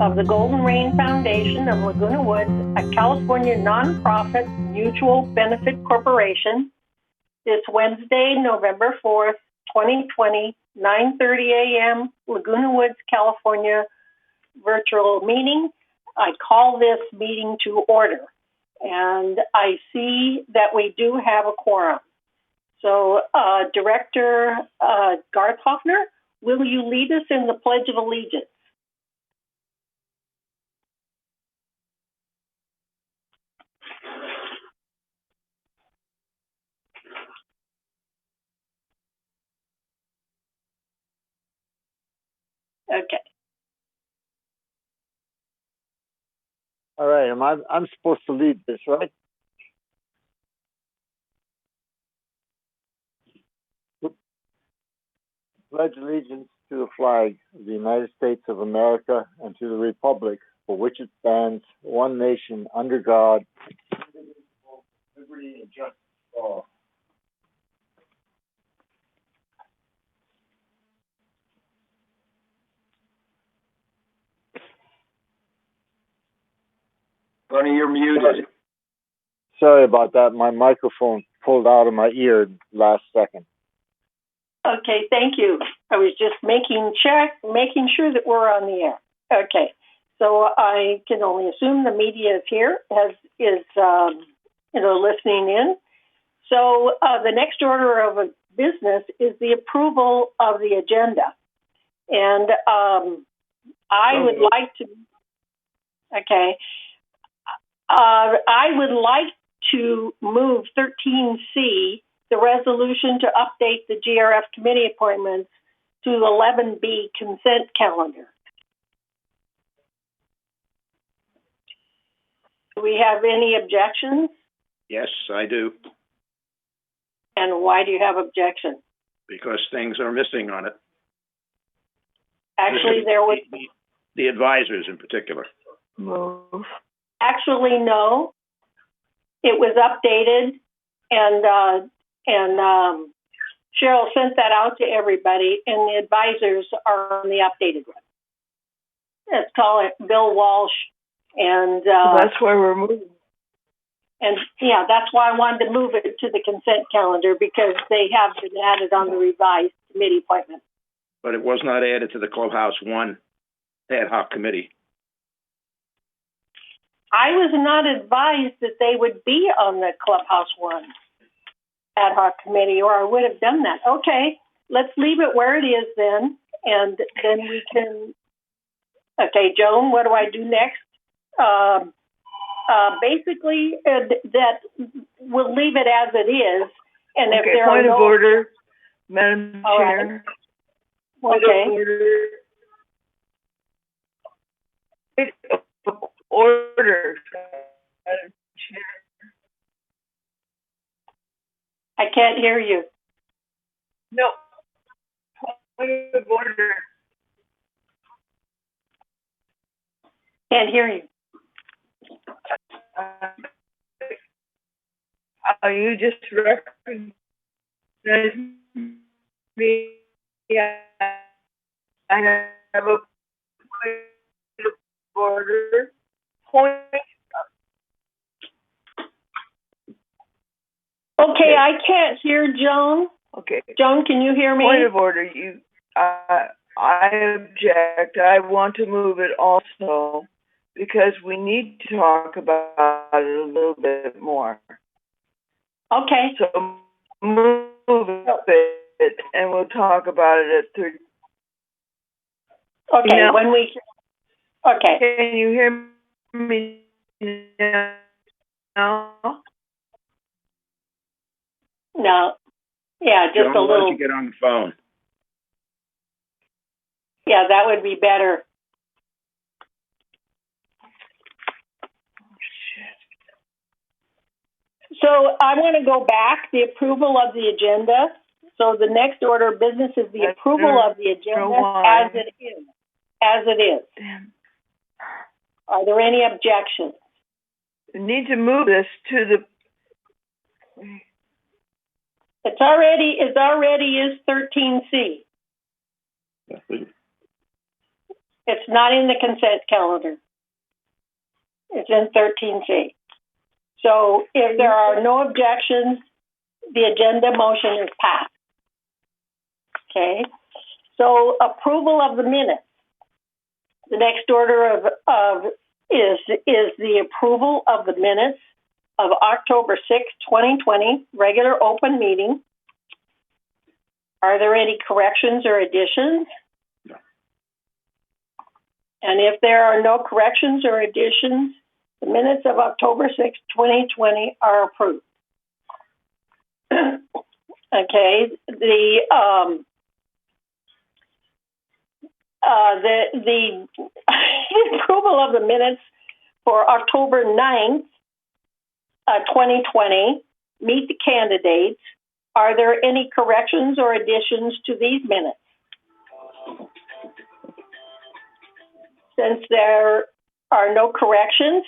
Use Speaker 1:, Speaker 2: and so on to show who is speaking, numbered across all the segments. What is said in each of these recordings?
Speaker 1: of the Golden Rain Foundation of Laguna Woods, a California nonprofit mutual benefit corporation, this Wednesday, November 4th, 2020, 9:30 a.m., Laguna Woods, California, virtual meeting. I call this meeting to order, and I see that we do have a quorum. So, Director Garth Hoffner, will you lead us in the Pledge of Allegiance? Okay.
Speaker 2: All right, I'm supposed to lead this, right? Pledge allegiance to the flag of the United States of America and to the republic for which it stands, one nation, under God, indivisible, liberty and justice for all.
Speaker 3: Bunny, you're muted.
Speaker 2: Sorry about that. My microphone pulled out of my ear last second.
Speaker 1: Okay, thank you. I was just making sure that we're on the air. Okay, so I can only assume the media is here, is listening in. So the next order of business is the approval of the agenda, and I would like to move 13C, the resolution to update the GRF committee appointments to the 11B consent calendar. Do we have any objections?
Speaker 3: Yes, I do,
Speaker 1: And why do you have objections?
Speaker 3: because things are missing on it.
Speaker 1: Actually, there was
Speaker 3: The advisors in particular.
Speaker 1: no. It was updated, and Cheryl sent that out to everybody, and the advisors are on the updated one. Let's call it Bill Walsh, and
Speaker 4: that's why we're moving.
Speaker 1: And yeah, that's why I wanted to move it to the consent calendar, because they have been added on the revised committee appointment.
Speaker 3: But it was not added to the Clubhouse 1 ad hoc committee.
Speaker 1: I was not advised that they would be on the Clubhouse 1 ad hoc committee, or I would have done that. Okay, let's leave it where it is then, and then we can. Okay, Joan, what do I do next? Basically, that we'll leave it as it is, and if there
Speaker 4: point
Speaker 1: are
Speaker 4: of order, Madam Chair.
Speaker 1: Right. Okay.
Speaker 4: Order, Madam Chair.
Speaker 1: I can't hear you.
Speaker 4: No. Point of order.
Speaker 1: Can't hear you.
Speaker 4: You just recognized me. I have a point of order.
Speaker 1: Okay, I can't hear Joan.
Speaker 4: Okay.
Speaker 1: Joan, can you hear me?
Speaker 4: Point of order. I object. I want to move it also because we need to talk about it a little bit more.
Speaker 1: Okay.
Speaker 4: So move it, and we'll talk about it at 3.
Speaker 1: Okay,
Speaker 4: now,
Speaker 1: when we. Okay.
Speaker 4: Can you hear me now?
Speaker 1: No. Yeah, just
Speaker 3: Joan,
Speaker 1: a
Speaker 3: why
Speaker 1: little.
Speaker 3: don't you get on the phone?
Speaker 1: Yeah, that would be better. So I want to go back, the approval of the agenda. So the next order of business is the approval of the agenda as it is. As it is. Are there any objections?
Speaker 4: We need to move this to the.
Speaker 1: It's already is 13C. It's not in the consent calendar. It's in 13C. So if there are no objections, the agenda motion is passed. Okay. So approval of the minutes. The next order is the approval of the minutes of October 6, 2020, regular open meeting. Are there any corrections or additions?
Speaker 3: No.
Speaker 1: And if there are no corrections or additions, the minutes of October 6, 2020 are approved. Okay, the approval of the minutes for October 9th, 2020, meet the candidates. Are there any corrections or additions to these minutes? Since there are no corrections,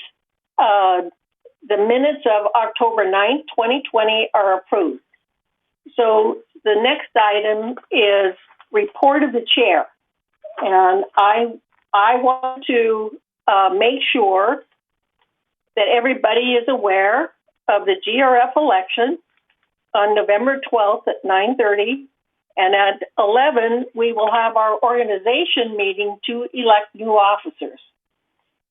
Speaker 1: the minutes of October 9th, 2020 are approved. So the next item is report of the chair. And I want to make sure that everybody is aware of the GRF election on November 12th at 9:30. And at 11, we will have our organization meeting to elect new officers.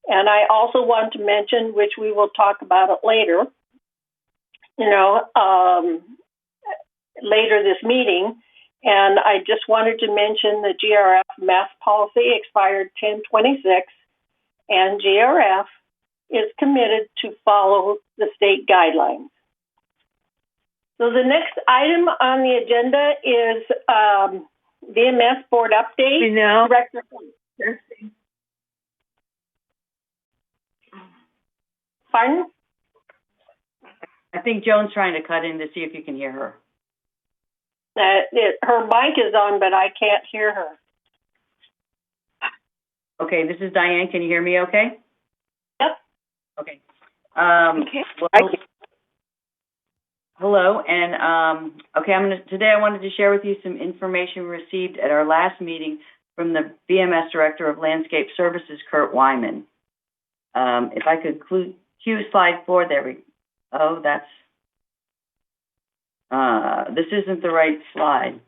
Speaker 1: And I also want to mention, which we will talk about it later, later this meeting. And I just wanted to mention the GRF mask policy expired 10/26, and GRF is committed to follow the state guidelines. So the next item on the agenda is VMS board update. Director. Pardon?
Speaker 5: I think Joan's trying to cut in to see if you can hear her.
Speaker 1: Her mic is on, but I can't hear her.
Speaker 5: Okay, this is Diane. Can you hear me okay?
Speaker 1: Yep.
Speaker 5: Okay.
Speaker 4: Okay.
Speaker 5: Well, hello, and today I wanted to share with you some information received at our last meeting from the VMS Director of Landscape Services, Kurt Wyman. If I could cue slide 4, there we go. Oh, this isn't the right slide.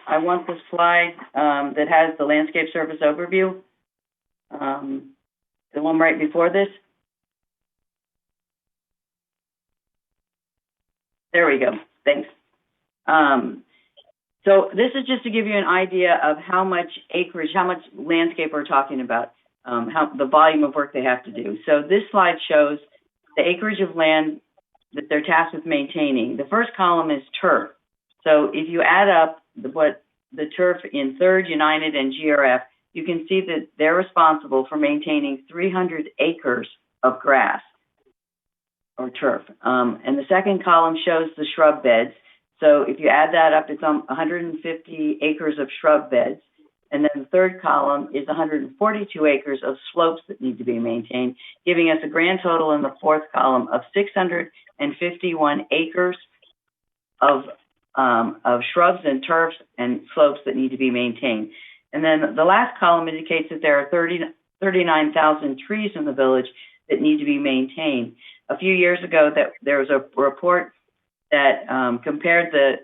Speaker 5: I want the slide that has the landscape service overview. The one right before this. There we go. Thanks. So this is just to give you an idea of how much acreage, how much landscape we're talking about, how the volume of work they have to do. So this slide shows the acreage of land that they're tasked with maintaining. The first column is turf. So if you add up what the turf in 3rd, United, and GRF, you can see that they're responsible for maintaining 300 acres of grass or turf. And the second column shows the shrub beds. So if you add that up, it's 150 acres of shrub beds. And then the third column is 142 acres of slopes that need to be maintained, giving us a grand total in the fourth column of 651 acres of shrubs and turfs and slopes that need to be maintained. And then the last column indicates that there are 39,000 trees in the village that need to be maintained. A few years ago, that there was a report that compared the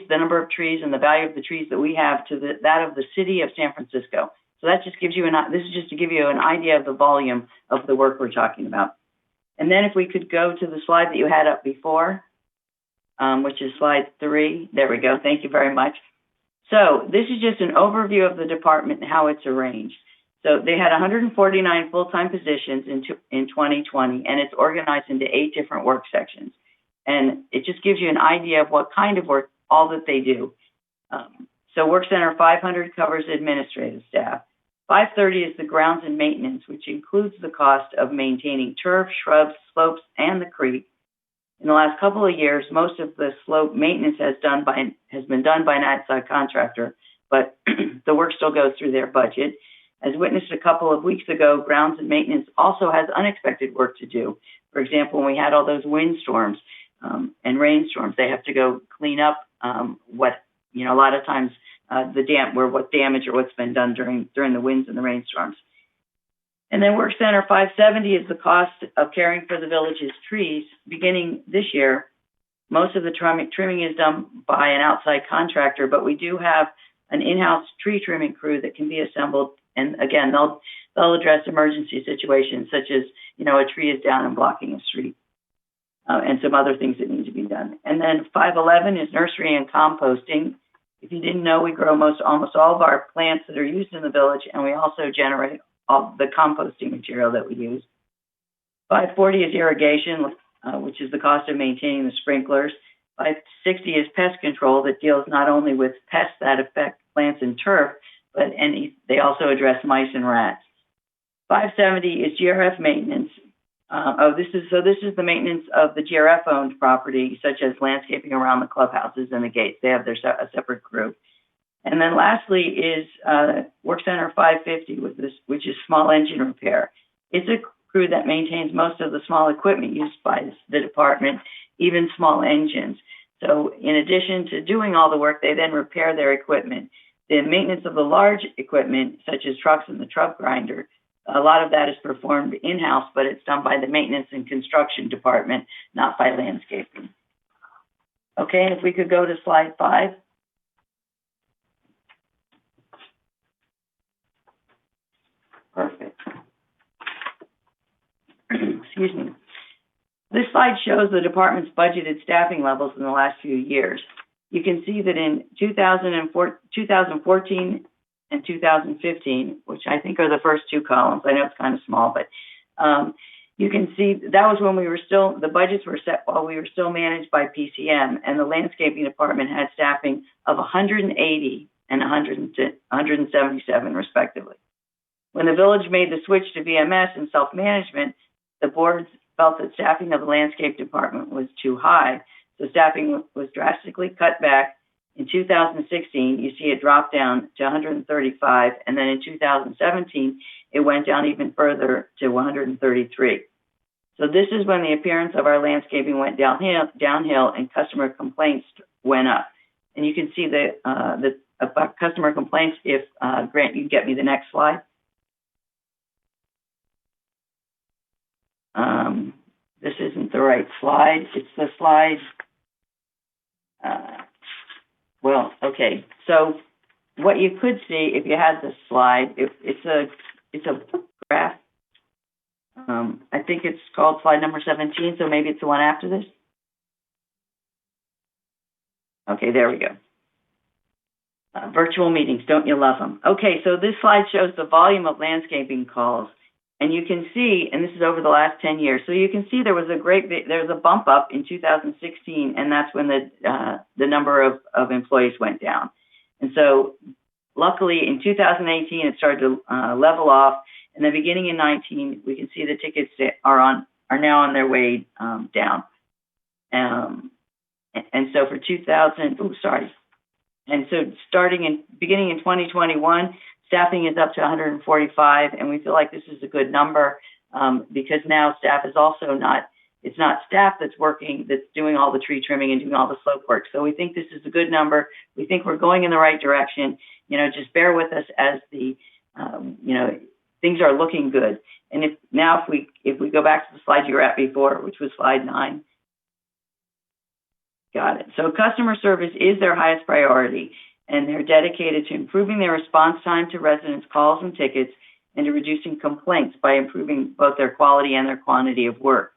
Speaker 5: number of trees and the value of the trees that we have to that of the city of San Francisco. So that just gives you this is just to give you an idea of the volume of the work we're talking about. And then if we could go to the slide that you had up before, which is slide 3. There we go. Thank you very much. So this is just an overview of the department and how it's arranged. So they had 149 full-time positions in 2020, and it's organized into 8 different work sections. And it just gives you an idea of what kind of work, all that they do. So Work Center 500 covers administrative staff. 530 is the grounds and maintenance, which includes the cost of maintaining turf, shrubs, slopes, and the creek. In the last couple of years, most of the slope maintenance has been done by an outside contractor, but the work still goes through their budget. As witnessed a couple of weeks ago, grounds and maintenance also has unexpected work to do. For example, when we had all those windstorms and rainstorms, they have to go clean up a lot of times what damage or what's been done during the winds and the rainstorms. And then Work Center 570 is the cost of caring for the village's trees. Beginning this year, most of the trimming is done by an outside contractor, but we do have an in-house tree trimming crew that can be assembled. And again, they'll address emergency situations such as, a tree is down and blocking a street, and some other things that need to be done. And then 511 is nursery and composting. If you didn't know, we grow almost all of our plants that are used in the village, and we also generate all the composting material that we use. 540 is irrigation, which is the cost of maintaining the sprinklers. 560 is pest control that deals not only with pests that affect plants and turf, but they also address mice and rats. 570 is GRF maintenance. This is the maintenance of the GRF owned property, such as landscaping around the clubhouses and the gates. They have a separate crew. And then lastly is Work Center 550, which is small engine repair. It's a crew that maintains most of the small equipment used by the department, even small engines. So in addition to doing all the work, they then repair their equipment. The maintenance of the large equipment, such as trucks and the truck grinder, a lot of that is performed in-house, but it's done by the maintenance and construction department, not by landscaping. Okay, and if we could go to slide 5. Perfect. Excuse me. This slide shows the department's budgeted staffing levels in the last few years. You can see that in 2014 and 2015, which I think are the first two columns. I know it's kind of small, but you can see that was when the budgets were set while we were still managed by PCM, and the landscaping department had staffing of 180 and 177 respectively. When the village made the switch to VMS and self-management, the boards felt that staffing of the landscape department was too high, so staffing was drastically cut back. In 2016, you see it drop down to 135, and then in 2017, it went down even further to 133. So this is when the appearance of our landscaping went downhill and customer complaints went up. And you can see the customer complaints if, Grant, you can get me the next slide. This isn't the right slide. It's the slide. Okay. So what you could see if you had this slide, it's a graph. I think it's called slide number 17. So maybe it's the one after this. Okay, there we go. Virtual meetings, don't you love them? Okay, so this slide shows the volume of landscaping calls. And you can see, and this is over the last 10 years, so you can see there was a bump up in 2016, and that's when the number of employees went down. And so luckily in 2018, it started to level off, and then beginning in 19, we can see the tickets are now on their way down. And so for beginning in 2021, staffing is up to 145, and we feel like this is a good number because now staff is also it's not staff that's doing all the tree trimming and doing all the slope work. So we think this is a good number. We think we're going in the right direction. Just bear with us as things are looking good. And if we go back to the slide you were at before, which was slide 9. Got it. So customer service is their highest priority, and they're dedicated to improving their response time to residents' calls and tickets and to reducing complaints by improving both their quality and their quantity of work.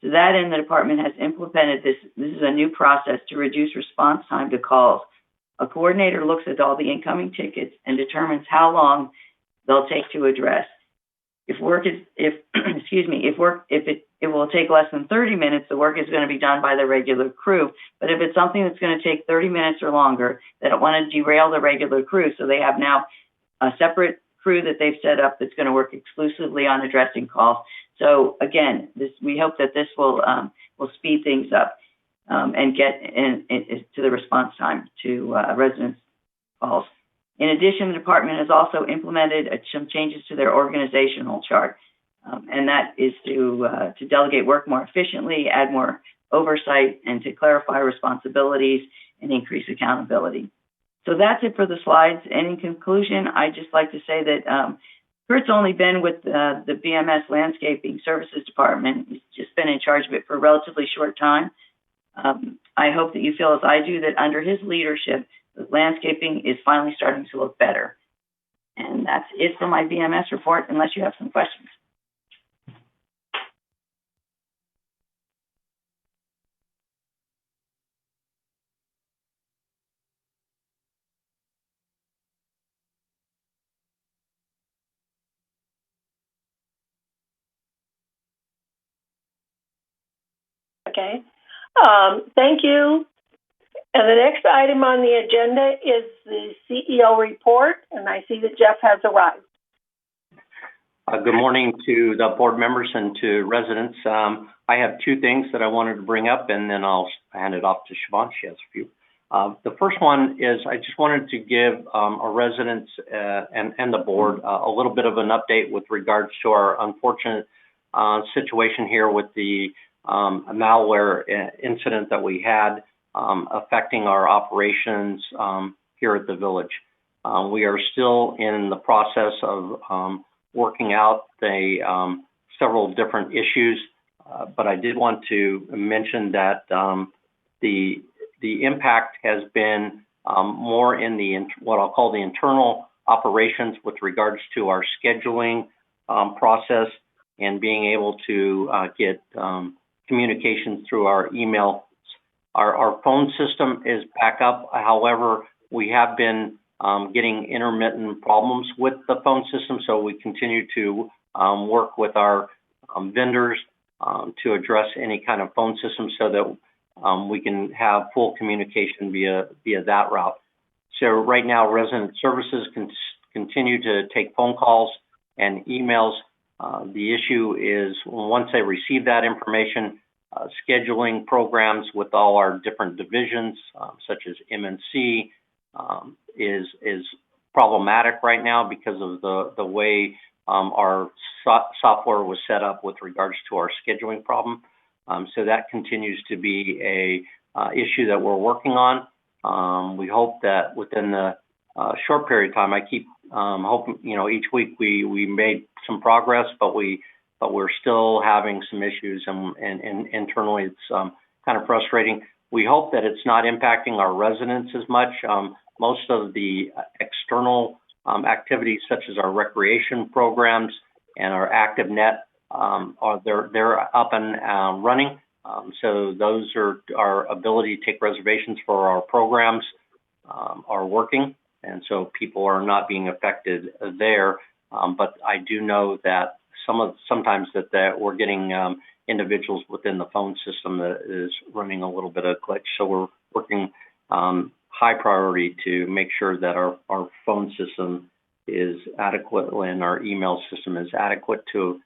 Speaker 5: To that end, the department has implemented this is a new process to reduce response time to calls. A coordinator looks at all the incoming tickets and determines how long they'll take to address. If it will take less than 30 minutes, the work is going to be done by the regular crew. But if it's something that's going to take 30 minutes or longer, they don't want to derail the regular crew. So they have now a separate crew that they've set up that's going to work exclusively on addressing calls. So again, we hope that this will speed things up and get to the response time to residents' calls. In addition, the department has also implemented some changes to their organizational chart, and that is to delegate work more efficiently, add more oversight, and to clarify responsibilities and increase accountability. So that's it for the slides. And in conclusion, I'd just like to say that Kurt's only been with the BMS Landscaping Services Department. He's just been in charge of it for a relatively short time. I hope that you feel as I do that under his leadership, the landscaping is finally starting to look better. And that's it for my BMS report, unless you have some questions.
Speaker 1: Okay. Thank you. And the next item on the agenda is the CEO report, and I see that Jeff has arrived.
Speaker 6: Good morning to the board members and to residents. I have two things that I wanted to bring up, and then I'll hand it off to Siobhan. She has a few. The first one is I just wanted to give our residents and the board a little bit of an update with regards to our unfortunate situation here with the malware incident that we had affecting our operations here at the village. We are still in the process of working out the several different issues, but I did want to mention that the impact has been more in the what I'll call the internal operations with regards to our scheduling process and being able to get communications through our email. Our phone system is back up. However, we have been getting intermittent problems with the phone system, so we continue to work with our vendors to address any kind of phone system so that we can have full communication via that route. So right now, resident services continue to take phone calls and emails. The issue is once they receive that information, scheduling programs with all our different divisions, such as MNC, is problematic right now because of the way our software was set up with regards to our scheduling problem. So that continues to be a issue that we're working on. We hope that within the short period of time, I keep hoping, each week we made some progress, but we're still having some issues, and internally it's kind of frustrating. We hope that it's not impacting our residents as much. Most of the external activities, such as our recreation programs and our ActiveNet, they're up and running. So those are our ability to take reservations for our programs are working, and so people are not being affected there. But I do know that sometimes that we're getting individuals within the phone system that is running a little bit of glitch. So we're working high priority to make sure that our phone system is adequate and our email system is adequate to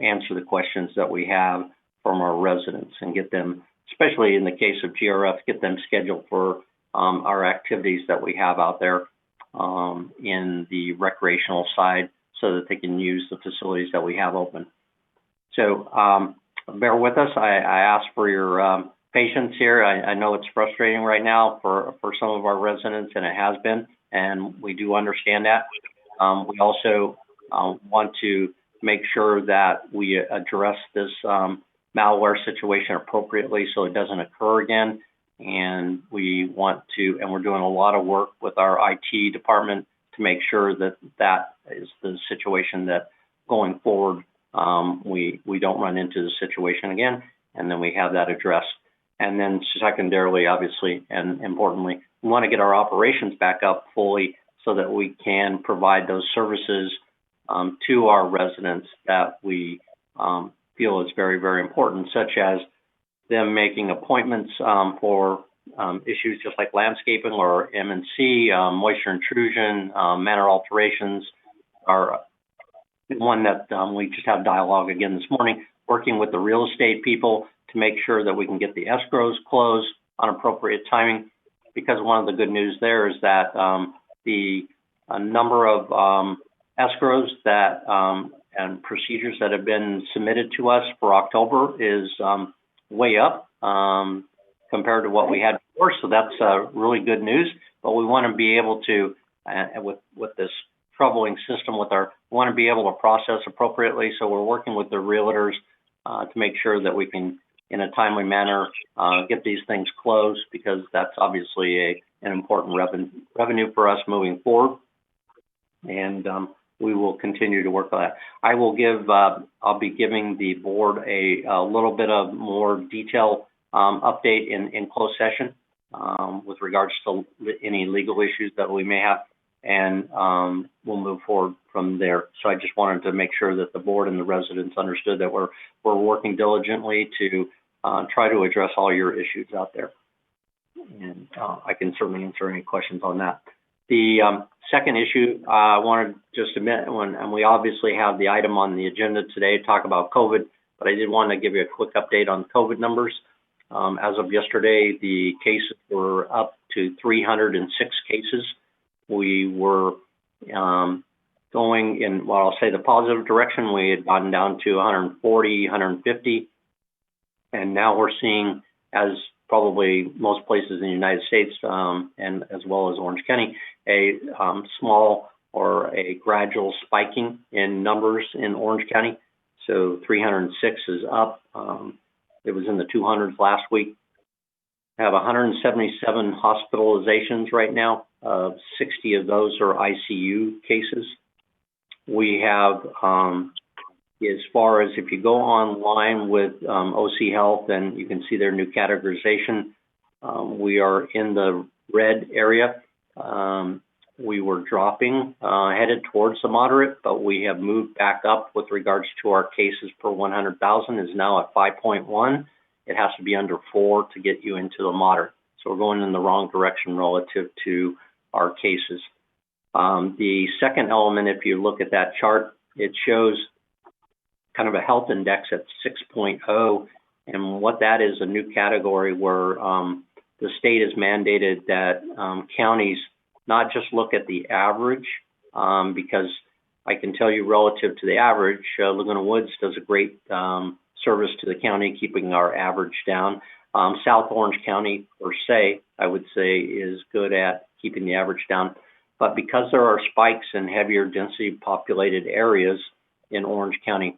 Speaker 6: answer the questions that we have from our residents and get them, especially in the case of GRF, get them scheduled for our activities that we have out there in the recreational side so that they can use the facilities that we have open. So bear with us. I ask for your patience here. I know it's frustrating right now for some of our residents, and it has been, and we do understand that. We also want to make sure that we address this malware situation appropriately so it doesn't occur again. And we want to, and we're doing a lot of work with our IT department to make sure that that is the situation that going forward, we don't run into the situation again, and then we have that addressed. And then secondarily, obviously, and importantly, we want to get our operations back up fully so that we can provide those services to our residents that we feel is very, very important, such as them making appointments for issues just like landscaping or M&C, moisture intrusion, manner alterations, are one that we just had dialogue again this morning, working with the real estate people to make sure that we can get the escrows closed on appropriate timing, because one of the good news there is that the number of escrows that and procedures that have been submitted to us for October is way up compared to what we had before. So that's really good news. but we want to be able to, with this troubling system we want to be able to process appropriately. So we're working with the realtors to make sure that we can, in a timely manner, get these things closed, because that's obviously an important revenue for us moving forward. And we will continue to work on that. I'll be giving the board a little bit of more detailed update in closed session with regards to any legal issues that we may have, and we'll move forward from there. So I just wanted to make sure that the board and the residents understood that we're working diligently to try to address all your issues out there. And I can certainly answer any questions on that. The second issue I wanted just to mention, and we obviously have the item on the agenda today to talk about COVID, but I did want to give you a quick update on COVID numbers. As of yesterday, the cases were up to 306 cases. We were going in, well, I'll say the positive direction. We had gotten down to 140, 150, and now we're seeing, as probably most places in the United States, and as well as Orange County, a small or a gradual spiking in numbers in Orange County. So 306 is up. It was in the 200s last week. I have 177 hospitalizations right now. 60 of those are ICU cases. We have, as far as if you go online with OC Health, and you can see their new categorization, we are in the red area. We were dropping, headed towards the moderate, but we have moved back up with regards to our cases per 100,000 is now at 5.1. It has to be under 4 to get you into the moderate. So we're going in the wrong direction relative to our cases. The second element, if you look at that chart, it shows kind of a health index at 6.0. And what that is, a new category where the state has mandated that counties not just look at the average, because I can tell you relative to the average, Laguna Woods does a great service to the county, keeping our average down. South Orange County, per se, I would say, is good at keeping the average down. But because there are spikes in heavier density populated areas in Orange County,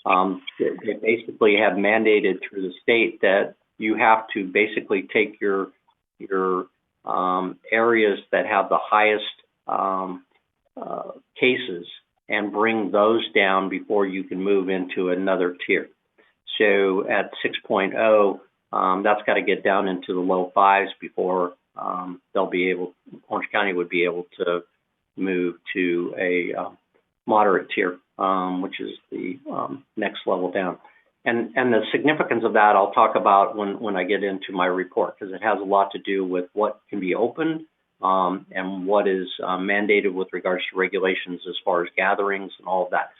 Speaker 6: they basically have mandated through the state that you have to basically take your areas that have the highest cases and bring those down before you can move into another tier. So at 6.0, that's got to get down into the low 5s before Orange County would be able to move to a moderate tier, which is the next level down. And the significance of that I'll talk about when I get into my report, because it has a lot to do with what can be opened and what is mandated with regards to regulations as far as gatherings and all of that.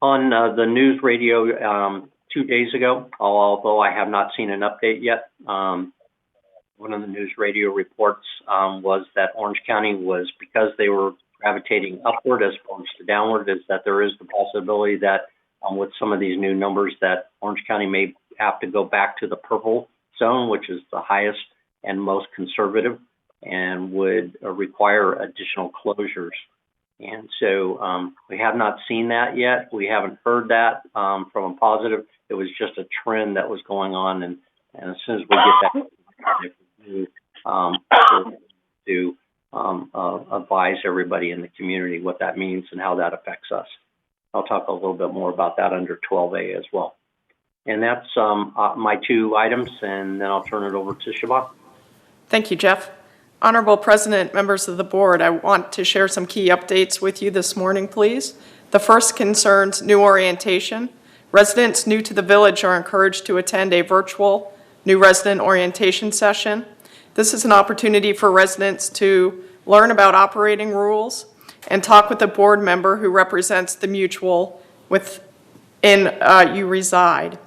Speaker 6: On the news radio 2 days ago, although I have not seen an update yet, one of the news radio reports was that Orange County was, because they were gravitating upward as opposed to downward, is that there is the possibility that with some of these new numbers that Orange County may have to go back to the purple zone, which is the highest and most conservative, and would require additional closures. And so we have not seen that yet. We haven't heard that from a positive. It was just a trend that was going on, and as soon as we get that, to advise everybody in the community what that means and how that affects us. I'll talk a little bit more about that under 12A as well. And that's my 2 items, and then I'll turn it over to Siobhan.
Speaker 7: Thank you, Jeff. Honorable President, members of the board, I want to share some key updates with you this morning, please. The first concerns new orientation. Residents new to the village are encouraged to attend a virtual new resident orientation session. This is an opportunity for residents to learn about operating rules and talk with a board member who represents the mutual within you reside.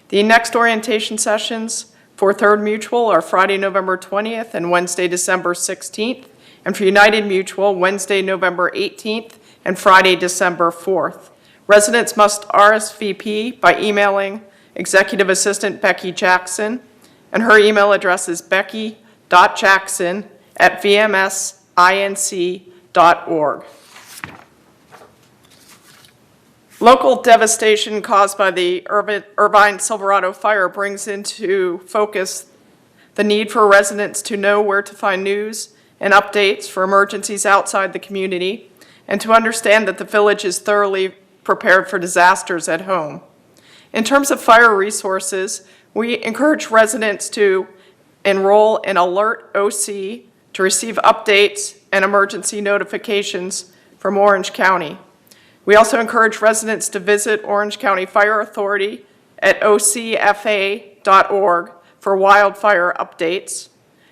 Speaker 7: The next orientation sessions for Third Mutual are Friday, November 20th and Wednesday, December 16th. And for United Mutual, Wednesday, November 18th and Friday, December 4th. Residents must RSVP by emailing Executive Assistant Becky Jackson, and her email address is becky.jackson at vmsinc.org. Local devastation caused by the Irvine Silverado fire brings into focus the need for residents to know where to find news and updates for emergencies outside the community, and to understand that the village is thoroughly prepared for disasters at home. In terms of fire resources, we encourage residents to enroll in Alert OC to receive updates and emergency notifications from Orange County. We also encourage residents to visit Orange County Fire Authority at ocfa.org for wildfire updates,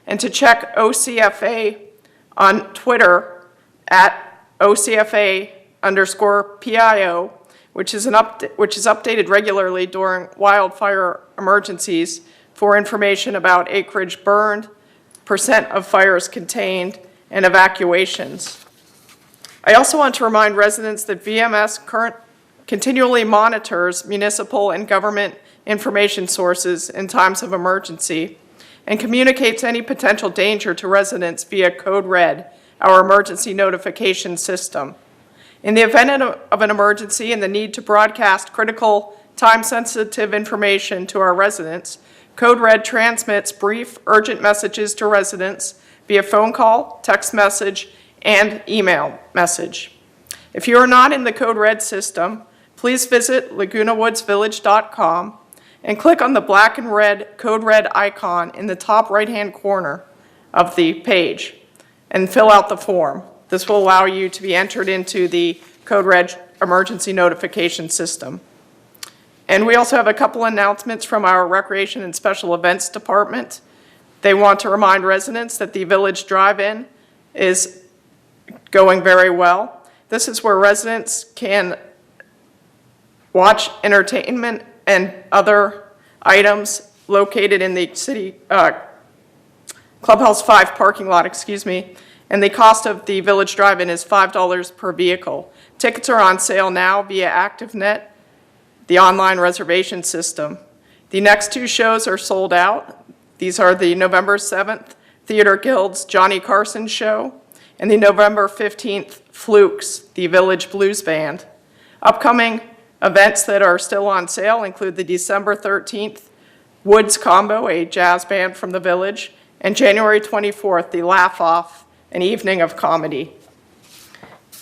Speaker 7: and to check OCFA on Twitter at OCFA_PIO, which is updated regularly during wildfire emergencies for information about acreage burned, percent of fires contained, and evacuations. I also want to remind residents that VMS continually monitors municipal and government information sources in times of emergency and communicates any potential danger to residents via Code Red, our emergency notification system. In the event of an emergency and the need to broadcast critical, time-sensitive information to our residents, Code Red transmits brief, urgent messages to residents via phone call, text message, and email message. If you are not in the Code Red system, please visit lagunawoodsvillage.com and click on the black and red Code Red icon in the top right-hand corner of the page and fill out the form. This will allow you to be entered into the Code Red emergency notification system. And we also have a couple announcements from our Recreation and Special Events Department. They want to remind residents that the Village Drive-In is going very well. This is where residents can watch entertainment and other items located in the city Clubhouse 5 parking lot, and the cost of the Village Drive-In is $5 per vehicle. Tickets are on sale now via ActiveNet, the online reservation system. The next two shows are sold out. These are the November 7th Theater Guild's Johnny Carson show and the November 15th Flukes, the Village Blues Band. Upcoming events that are still on sale include the December 13th Woods Combo, a jazz band from the Village, and January 24th, the Laugh Off, an evening of comedy.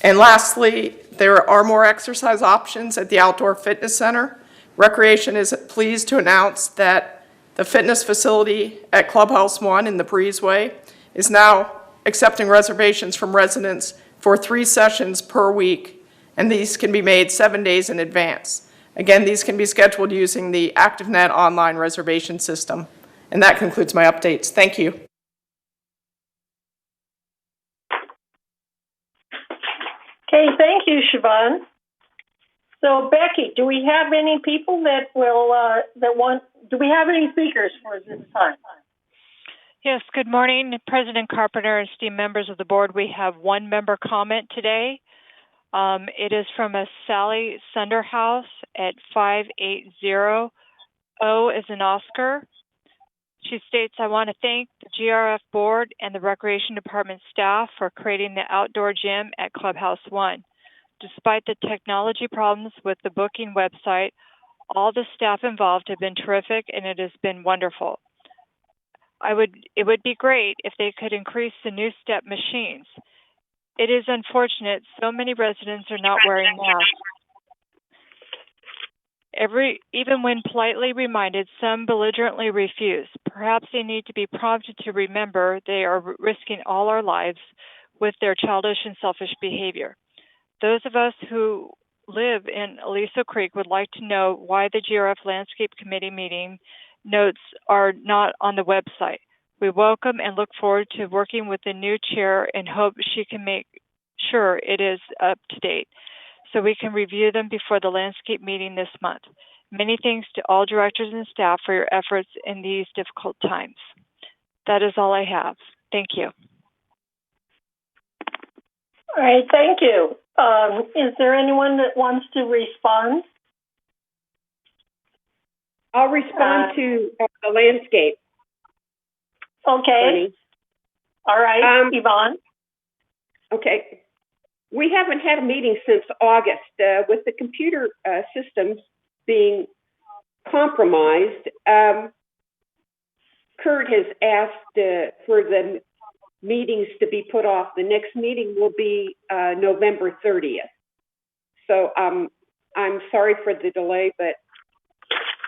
Speaker 7: And lastly, there are more exercise options at the Outdoor Fitness Center. Recreation is pleased to announce that the fitness facility at Clubhouse 1 in the Breezeway is now accepting reservations from residents for 3 sessions per week, and these can be made 7 days in advance. Again, these can be scheduled using the ActiveNet online reservation system. And that concludes my updates. Thank you.
Speaker 1: Okay, thank you, Siobhan. So, Becky, do we have any people that will, do we have any speakers for this time?
Speaker 8: Yes, good morning, President Carpenter and esteemed members of the board. We have one member comment today. It is from a Sally Sunderhouse at 580 O as in Oscar. She states, I want to thank the GRF board and the Recreation Department staff for creating the outdoor gym at Clubhouse 1. Despite the technology problems with the booking website, all the staff involved have been terrific and it has been wonderful. It would be great if they could increase the new step machines. It is unfortunate so many residents are not wearing masks. Even when politely reminded, some belligerently refuse. Perhaps they need to be prompted to remember they are risking all our lives with their childish and selfish behavior. Those of us who live in Aliso Creek would like to know why the GRF Landscape Committee meeting notes are not on the website. We welcome and look forward to working with the new chair and hope she can make sure it is up to date so we can review them before the landscape meeting this month. Many thanks to all directors and staff for your efforts in these difficult times. That is all I have. Thank you.
Speaker 1: All right, thank you. Is there anyone that wants to respond?
Speaker 9: I'll respond to the landscape.
Speaker 1: Okay. All right, Yvonne?
Speaker 9: Okay. We haven't had a meeting since August. With the computer systems being compromised, Kurt has asked for the meetings to be put off. The next meeting will be November 30th. So I'm sorry for the delay, but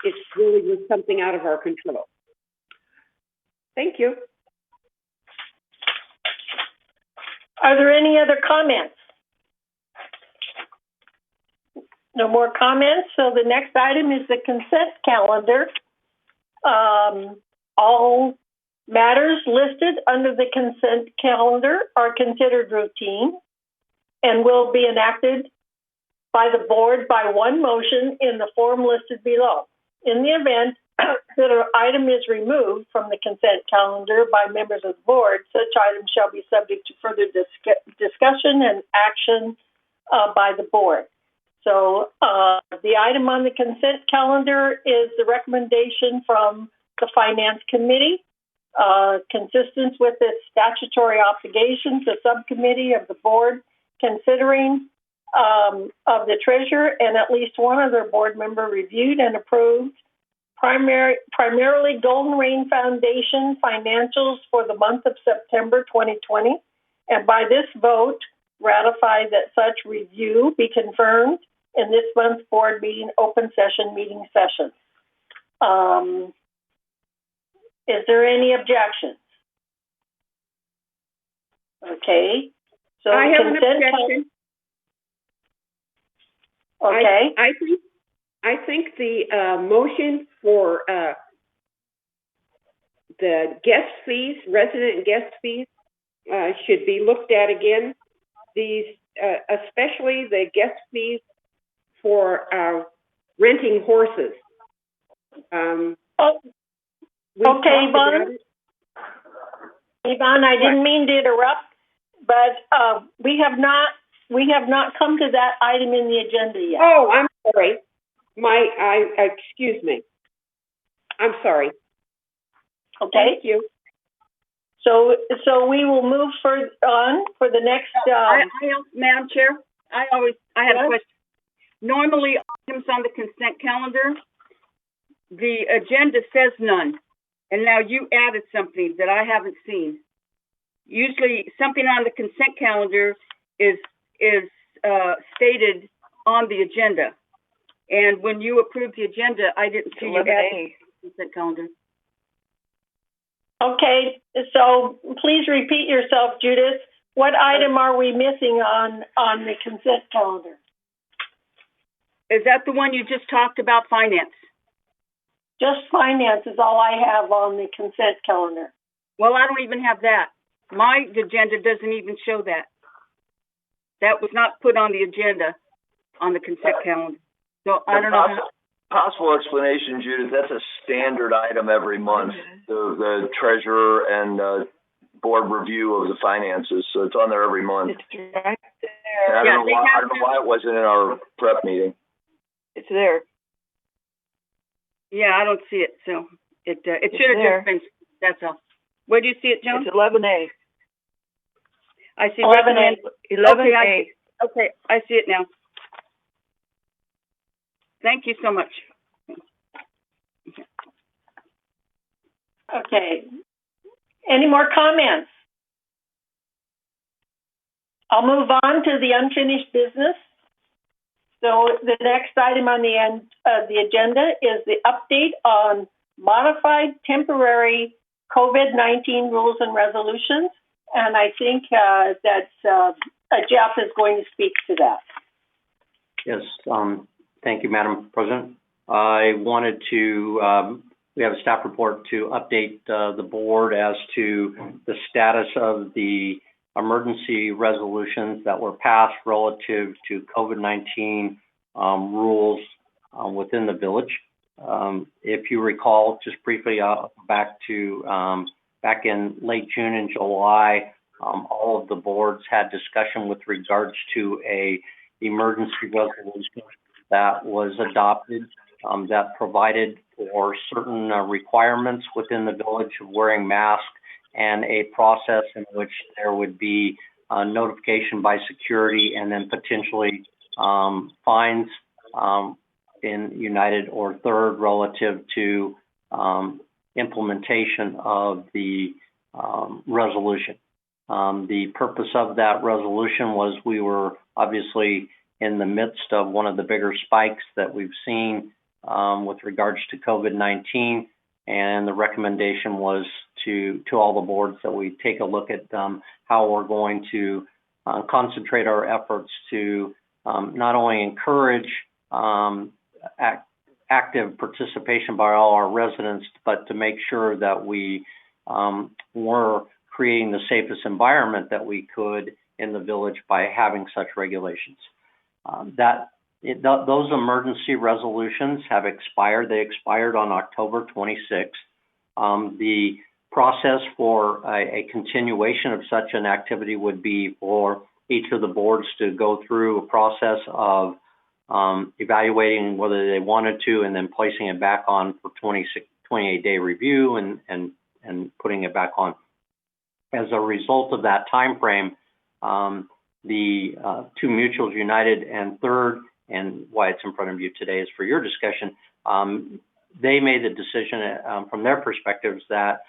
Speaker 9: it really was something out of our control. Thank you.
Speaker 1: Are there any other comments? No more comments. So the next item is the consent calendar. All matters listed under the consent calendar are considered routine and will be enacted by the board by one motion in the form listed below. In the event that an item is removed from the consent calendar by members of the board, such item shall be subject to further discussion and action by the board. So the item on the consent calendar is the recommendation from the Finance Committee. Consistent with its statutory obligations, the subcommittee of the board considering of the treasurer and at least one other board member reviewed and approved primarily Golden Rain Foundation financials for the month of September 2020, and by this vote ratify that such review be confirmed in this month's board meeting open session meeting session. Is there any objections? Okay. So
Speaker 9: I have an objection.
Speaker 1: Okay.
Speaker 9: I think the motion for the guest fees, resident guest fees, should be looked at again. These, especially the guest fees for renting horses.
Speaker 1: Okay, Yvonne. Yvonne, I didn't mean to interrupt, but we have not come to that item in the agenda yet.
Speaker 9: Oh, I'm sorry. Excuse me. I'm sorry.
Speaker 1: Okay.
Speaker 9: Thank you.
Speaker 1: So we will move on for the next.
Speaker 5: Madam Chair, I have a question. Normally, items on the consent calendar, the agenda says none, and now you added something that I haven't seen. Usually, something on the consent calendar is stated on the agenda, and when you approved the agenda, I didn't see you add the consent calendar.
Speaker 1: Okay, so please repeat yourself, Judith. What item are we missing on the consent calendar?
Speaker 5: Is that the one you just talked about, finance?
Speaker 1: Just finance is all I have on the consent calendar.
Speaker 5: Well, I don't even have that. My agenda doesn't even show that. That was not put on the agenda on the consent calendar. So I don't know how.
Speaker 10: Possible explanation, Judith, that's a standard item every month, the treasurer and board review of the finances. So it's on there every month.
Speaker 4: It's right there.
Speaker 10: I don't know why it wasn't in our prep meeting.
Speaker 4: It's there.
Speaker 5: Yeah, I don't see it. So it should have just been, that's all. Where do you see it, Joan?
Speaker 4: It's 11A.
Speaker 5: I see
Speaker 4: 11A. 11A.
Speaker 5: Okay, I see it now. Thank you so much.
Speaker 1: Okay. Any more comments? I'll move on to the unfinished business. So the next item on the end of the agenda is the update on modified temporary COVID-19 rules and resolutions. And I think that Jeff is going to speak to that.
Speaker 6: Yes, thank you, Madam President. I wanted to, we have a staff report to update the board as to the status of the emergency resolutions that were passed relative to COVID-19 rules within the village. If you recall, just briefly back in late June and July, all of the boards had discussion with regards to a emergency resolution that was adopted that provided for certain requirements within the village of wearing masks and a process in which there would be notification by security and then potentially fines in United or Third relative to implementation of the resolution. The purpose of that resolution was we were obviously in the midst of one of the bigger spikes that we've seen with regards to COVID-19, and the recommendation was to all the boards that we take a look at how we're going to concentrate our efforts to not only encourage active participation by all our residents, but to make sure that we were creating the safest environment that we could in the village by having such regulations. Those emergency resolutions have expired. They expired on October 26th. The process for a continuation of such an activity would be for each of the boards to go through a process of evaluating whether they wanted to and then placing it back on for 28-day review and putting it back on. As a result of that time frame, the two mutuals, United and Third, and why it's in front of you today is for your discussion, they made the decision from their perspectives that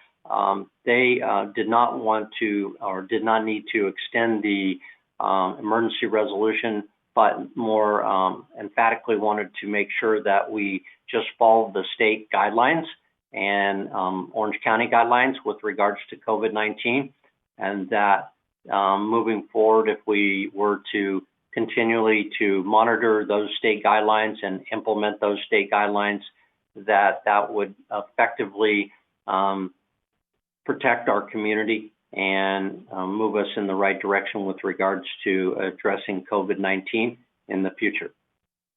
Speaker 6: they did not want to or did not need to extend the emergency resolution, but more emphatically wanted to make sure that we just followed the state guidelines and Orange County guidelines with regards to COVID-19, and that moving forward, if we were to continually to monitor those state guidelines and implement those state guidelines, that would effectively protect our community and move us in the right direction with regards to addressing COVID-19 in the future.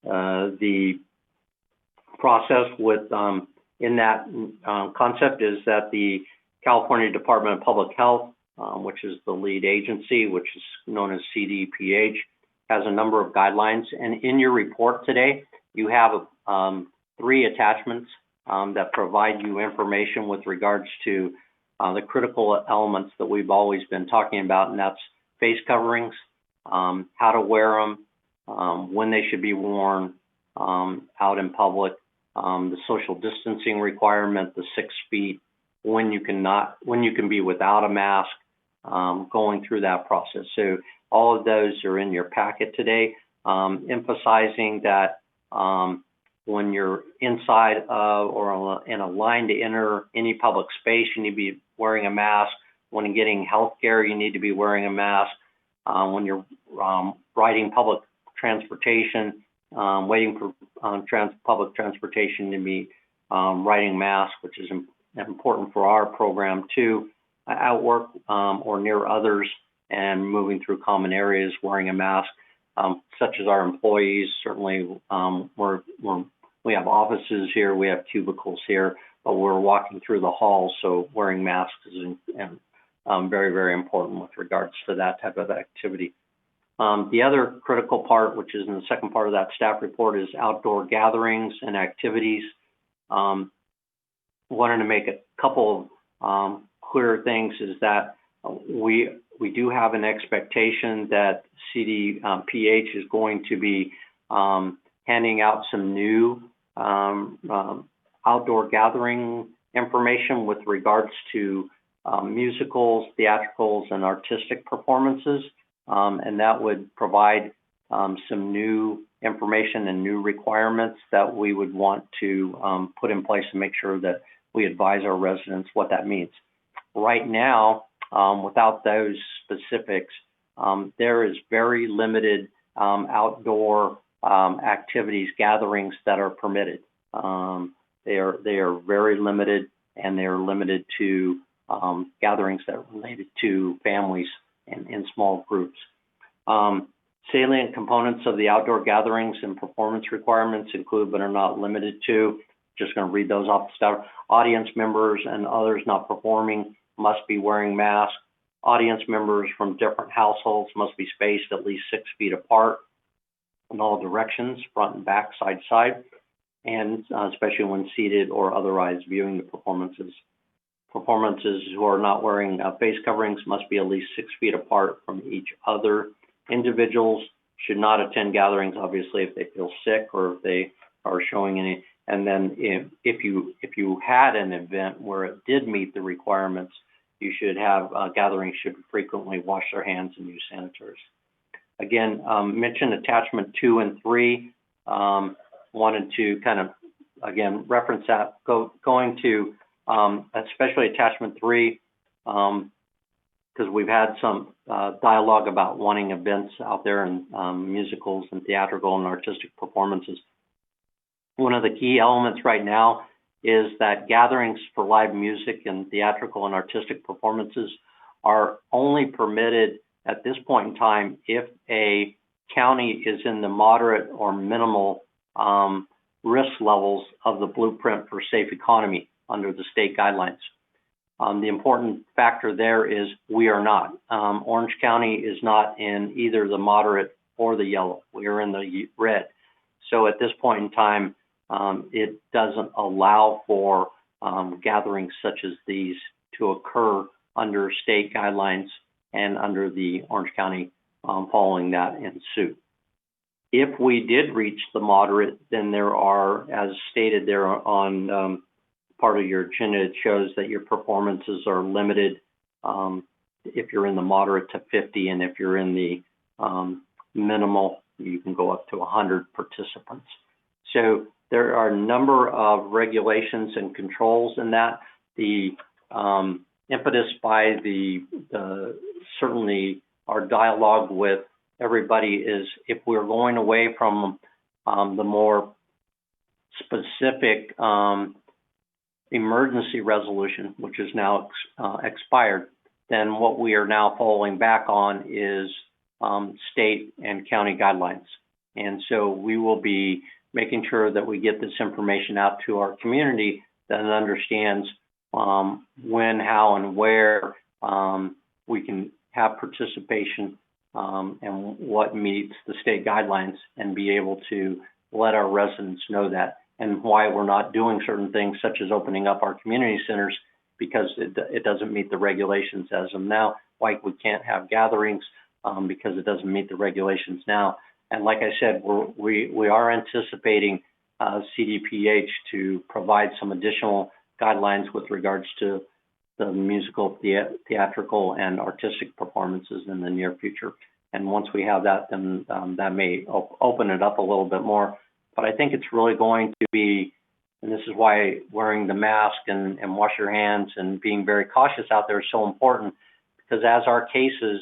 Speaker 6: The process with in that concept is that the California Department of Public Health, which is the lead agency, which is known as CDPH, has a number of guidelines. And in your report today, you have 3 attachments that provide you information with regards to the critical elements that we've always been talking about, and that's face coverings, how to wear them, when they should be worn out in public, the social distancing requirement, the 6 feet, when you can be without a mask, going through that process. So all of those are in your packet today, emphasizing that when you're inside of or in a line to enter any public space, you need to be wearing a mask. When you're getting health care, you need to be wearing a mask. When you're riding public transportation, waiting for public transportation, to be riding masks, which is important for our program too. At work or near others and moving through common areas wearing a mask, such as our employees. Certainly, we have offices here, we have cubicles here, but we're walking through the halls, so wearing masks is very, very important with regards to that type of activity. The other critical part, which is in the second part of that staff report, is outdoor gatherings and activities. Wanted to make a couple of clear things is that we do have an expectation that CDPH is going to be handing out some new outdoor gathering information with regards to musicals, theatricals, and artistic performances, and that would provide some new information and new requirements that we would want to put in place to make sure that we advise our residents what that means. Right now, without those specifics, there is very limited outdoor activities, gatherings that are permitted. They are very limited, and they are limited to gatherings that are related to families and in small groups. Salient components of the outdoor gatherings and performance requirements include, but are not limited to, just going to read those off the start. Audience members and others not performing must be wearing masks. Audience members from different households must be spaced at least 6 feet apart in all directions, front and back, side to side, and especially when seated or otherwise viewing the performances. performances who are not wearing face coverings must be at least 6 feet apart from each other. Individuals should not attend gatherings, obviously, if they feel sick or if they are showing any. And then if you had an event where it did meet the requirements, you should have gatherings should frequently wash their hands and use sanitizers. Again, mention attachment 2 and 3. Wanted to kind of again reference that. Going to especially attachment 3. Because we've had some dialogue about wanting events out there and musicals and theatrical and artistic performances. One of the key elements right now is that gatherings for live music and theatrical and artistic performances are only permitted at this point in time if a county is in the moderate or minimal risk levels of the blueprint for safe economy under the state guidelines. The important factor there is we are not. Orange County is not in either the moderate or the yellow. We are in the red. So at this point in time, it doesn't allow for gatherings such as these to occur under state guidelines and under the Orange County following that in suit. If we did reach the moderate, then there are, as stated there on part of your agenda, it shows that your performances are limited if you're in the moderate to 50, and if you're in the minimal, you can go up to 100 participants. So there are a number of regulations and controls in that. The impetus by certainly our dialogue with everybody is if we're going away from the more specific emergency resolution, which is now expired, then what we are now following back on is state and county guidelines. And so we will be making sure that we get this information out to our community that understands when, how, and where we can have participation and what meets the state guidelines, and be able to let our residents know that, and why we're not doing certain things such as opening up our community centers because it doesn't meet the regulations as of now, like we can't have gatherings because it doesn't meet the regulations now. And like I said, we are anticipating CDPH to provide some additional guidelines with regards to the musical, theatrical, and artistic performances in the near future. And once we have that, then that may open it up a little bit more. But I think it's really going to be, and this is why wearing the mask and wash your hands and being very cautious out there is so important, because as our cases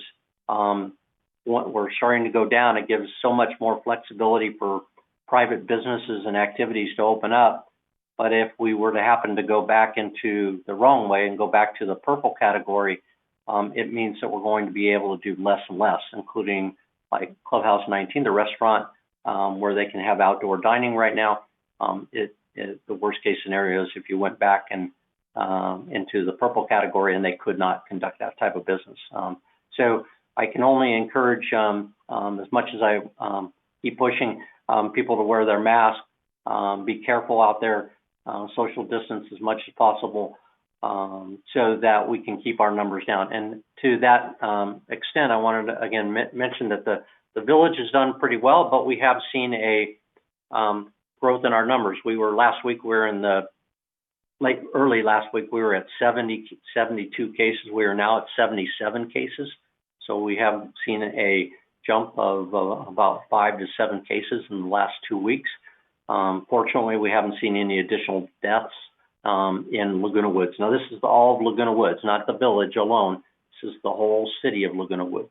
Speaker 6: we're starting to go down, it gives so much more flexibility for private businesses and activities to open up. But if we were to happen to go back into the wrong way and go back to the purple category, it means that we're going to be able to do less and less, including like Clubhouse 19, the restaurant, where they can have outdoor dining right now. The worst case scenario is if you went back and into the purple category and they could not conduct that type of business. So I can only encourage, as much as I keep pushing people to wear their mask, be careful out there, social distance as much as possible, so that we can keep our numbers down. And to that extent, I wanted to again mention that the village has done pretty well, but we have seen a growth in our numbers. Last week we were in the early last week we were at 72 cases. We are now at 77 cases. So we have seen a jump of about 5 to 7 cases in the last 2 weeks. Fortunately, we haven't seen any additional deaths in Laguna Woods. Now, this is all of Laguna Woods, not the village alone. This is the whole city of Laguna Woods.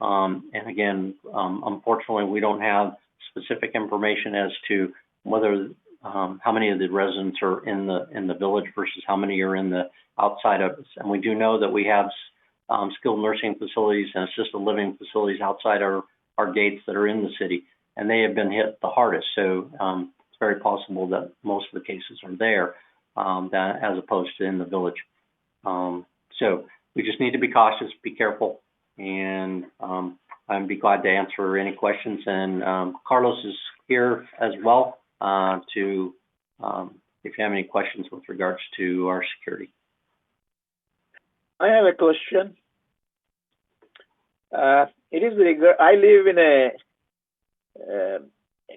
Speaker 6: And again, unfortunately, we don't have specific information as to whether how many of the residents are in the village versus how many are in the outside of us. And we do know that we have skilled nursing facilities and assisted living facilities outside our gates that are in the city, and they have been hit the hardest. So it's very possible that most of the cases are there as opposed to in the village. So we just need to be cautious, be careful, and I'd be glad to answer any questions. And Carlos is here as well if you have any questions with regards to our security.
Speaker 11: I have a question. I live in a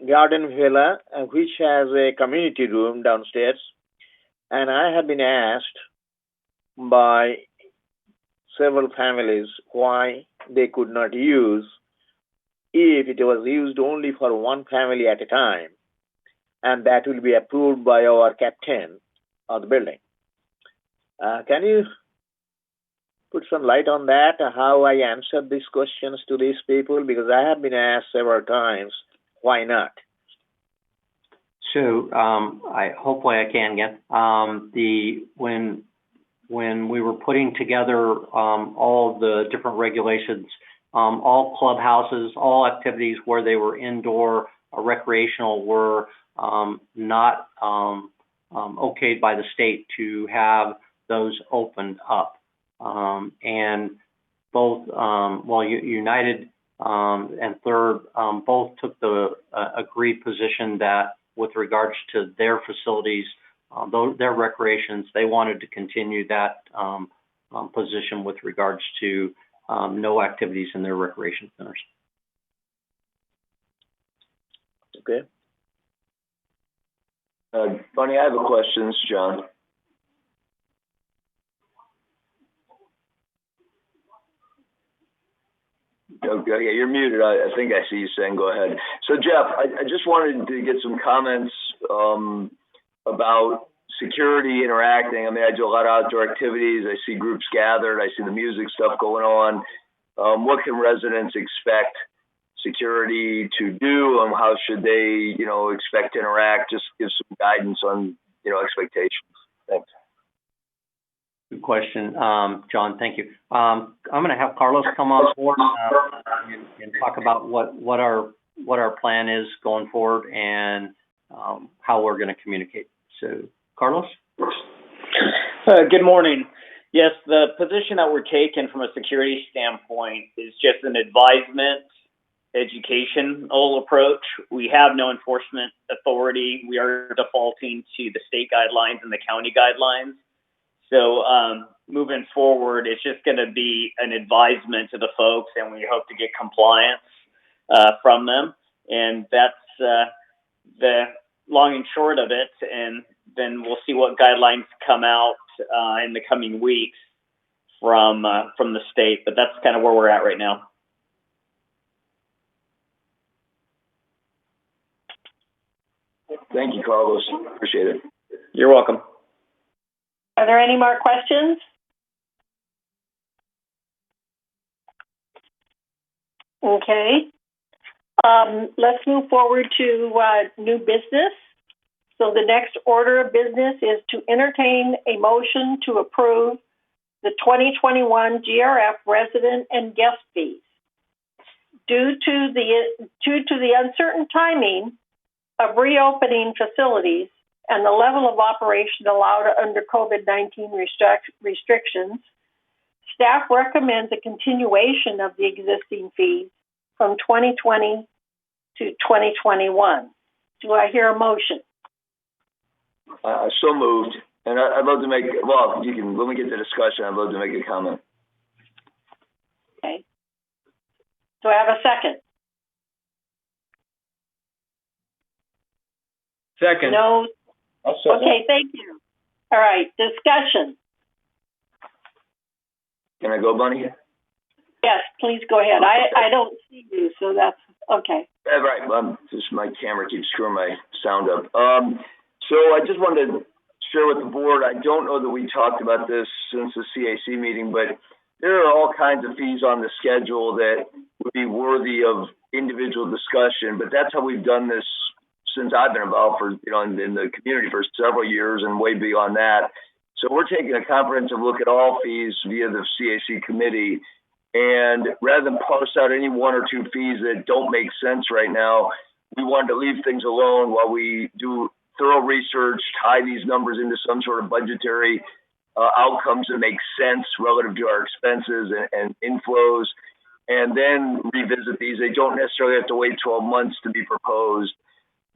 Speaker 11: garden villa which has a community room downstairs, and I have been asked by several families why they could not use if it was used only for one family at a time, and that will be approved by our captain of the building. Can you put some light on that, how I answered these questions to these people? Because I have been asked several times, why not?
Speaker 6: So hopefully I can again. When we were putting together all of the different regulations, all clubhouses, all activities where they were indoor or recreational were not okayed by the state to have those opened up. And both, United and Third both took the agreed position that with regards to their facilities, their recreations, they wanted to continue that position with regards to no activities in their recreation centers.
Speaker 11: Okay.
Speaker 10: Bonnie, I have a question. This is John. Okay, yeah, you're muted. I think I see you saying go ahead. So, Jeff, I just wanted to get some comments about security interacting. I mean, I do a lot of outdoor activities. I see groups gathered. I see the music stuff going on. What can residents expect security to do, and how should they, expect to interact? Just give some guidance on, expectations. Thanks.
Speaker 6: Good question, John. Thank you. I'm going to have Carlos come on board and talk about what our plan is going forward and how we're going to communicate. So, Carlos.
Speaker 12: Good morning. Yes, the position that we're taking from a security standpoint is just an advisement, educational approach. We have no enforcement authority. We are defaulting to the state guidelines and the county guidelines. So moving forward, it's just going to be an advisement to the folks, and we hope to get compliance from them. And that's the long and short of it. And then we'll see what guidelines come out in the coming weeks from the state. But that's kind of where we're at right now.
Speaker 10: Thank you, Carlos. Appreciate it.
Speaker 12: You're welcome.
Speaker 1: Are there any more questions? Okay. Let's move forward to new business. So the next order of business is to entertain a motion to approve the 2021 GRF resident and guest fees. Due to the uncertain timing of reopening facilities and the level of operation allowed under COVID-19 restrictions, staff recommends a continuation of the existing fees from 2020 to 2021. Do I hear a motion?
Speaker 10: So moved. And I'd love to make, when we get to discussion, I'd love to make a comment.
Speaker 1: Okay. Do I have a second?
Speaker 11: Second.
Speaker 1: No. Okay, thank you. All right, discussion.
Speaker 10: Can I go, Bunny?
Speaker 1: Yes, please go ahead. I don't see you, so that's okay.
Speaker 10: Yeah, right. Just my camera keeps screwing my sound up. So I just wanted to share with the board, I don't know that we talked about this since the CAC meeting, but there are all kinds of fees on the schedule that would be worthy of individual discussion, but that's how we've done this since I've been involved in the community for several years and way beyond that. So we're taking a comprehensive look at all fees via the CAC committee. And rather than parse out any one or two fees that don't make sense right now, we wanted to leave things alone while we do thorough research, tie these numbers into some sort of budgetary outcomes that make sense relative to our expenses and inflows, and then revisit these. They don't necessarily have to wait 12 months to be proposed.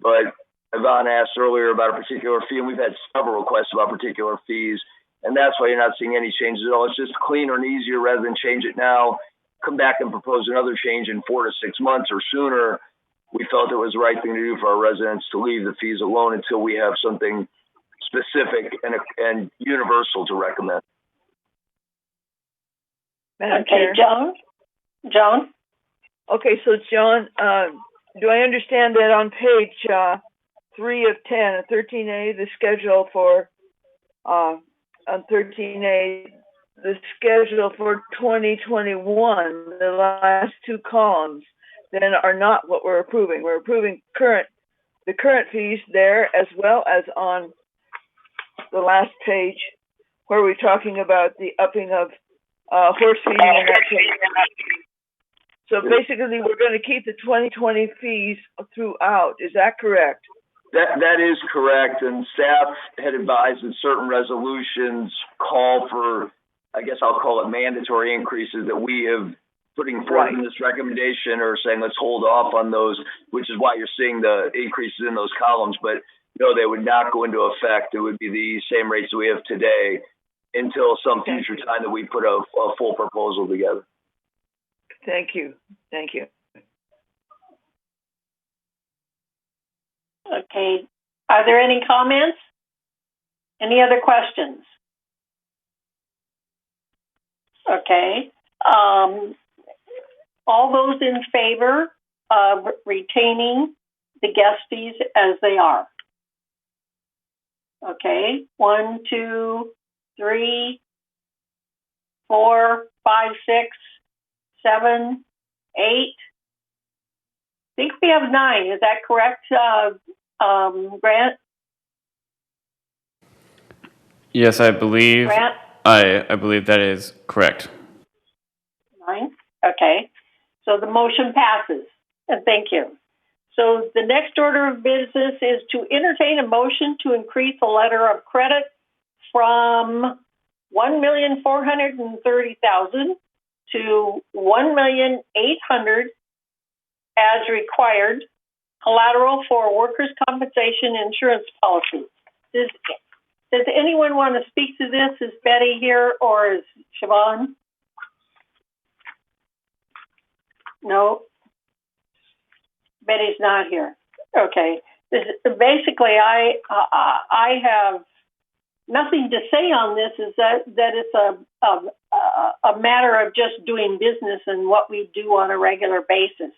Speaker 10: But Yvonne asked earlier about a particular fee, and we've had several requests about particular fees. and that's why you're not seeing any changes at all. It's just cleaner and easier rather than change it now, come back and propose another change in 4 to 6 months or sooner. We felt it was the right thing to do for our residents to leave the fees alone until we have something specific and universal to recommend.
Speaker 4: Madam
Speaker 1: Okay,
Speaker 4: Chair.
Speaker 1: Joan?
Speaker 4: Okay, so John, do I understand that on page 3 of 10, 13A, the schedule for on 13A, the schedule for 2021, the last two columns, then are not what we're approving. We're approving the current fees there, as well as on the last page where we're talking about the upping of horse feeding and that thing. So basically, we're going to keep the 2020 fees throughout. Is that correct?
Speaker 10: That is correct, and staff had advised that certain resolutions call for, I guess I'll call it mandatory increases that we have putting forth in this recommendation, or saying let's hold off on those, which is why you're seeing the increases in those columns. But no, they would not go into effect. It would be the same rates that we have today until some future time that we put a full proposal together.
Speaker 4: Thank you. Thank you.
Speaker 1: Okay. Are there any comments? Any other questions? Okay. All those in favor of retaining the guest fees as they are? Okay. 1, 2, 3, 4, 5, 6, 7, 8. I think we have 9. Is that correct, Grant?
Speaker 13: Yes, I believe.
Speaker 1: Grant?
Speaker 13: I believe that is correct.
Speaker 1: 9. Okay. So the motion passes. And thank you. So the next order of business is to entertain a motion to increase the letter of credit from $1,430,000 to $1,800,000 as required, collateral for workers' compensation insurance policies. Does anyone want to speak to this? Is Betty here or is Siobhan? No. Betty's not here. Okay. Basically, I have nothing to say on this. Is that it's a matter of just doing business and what we do on a regular basis.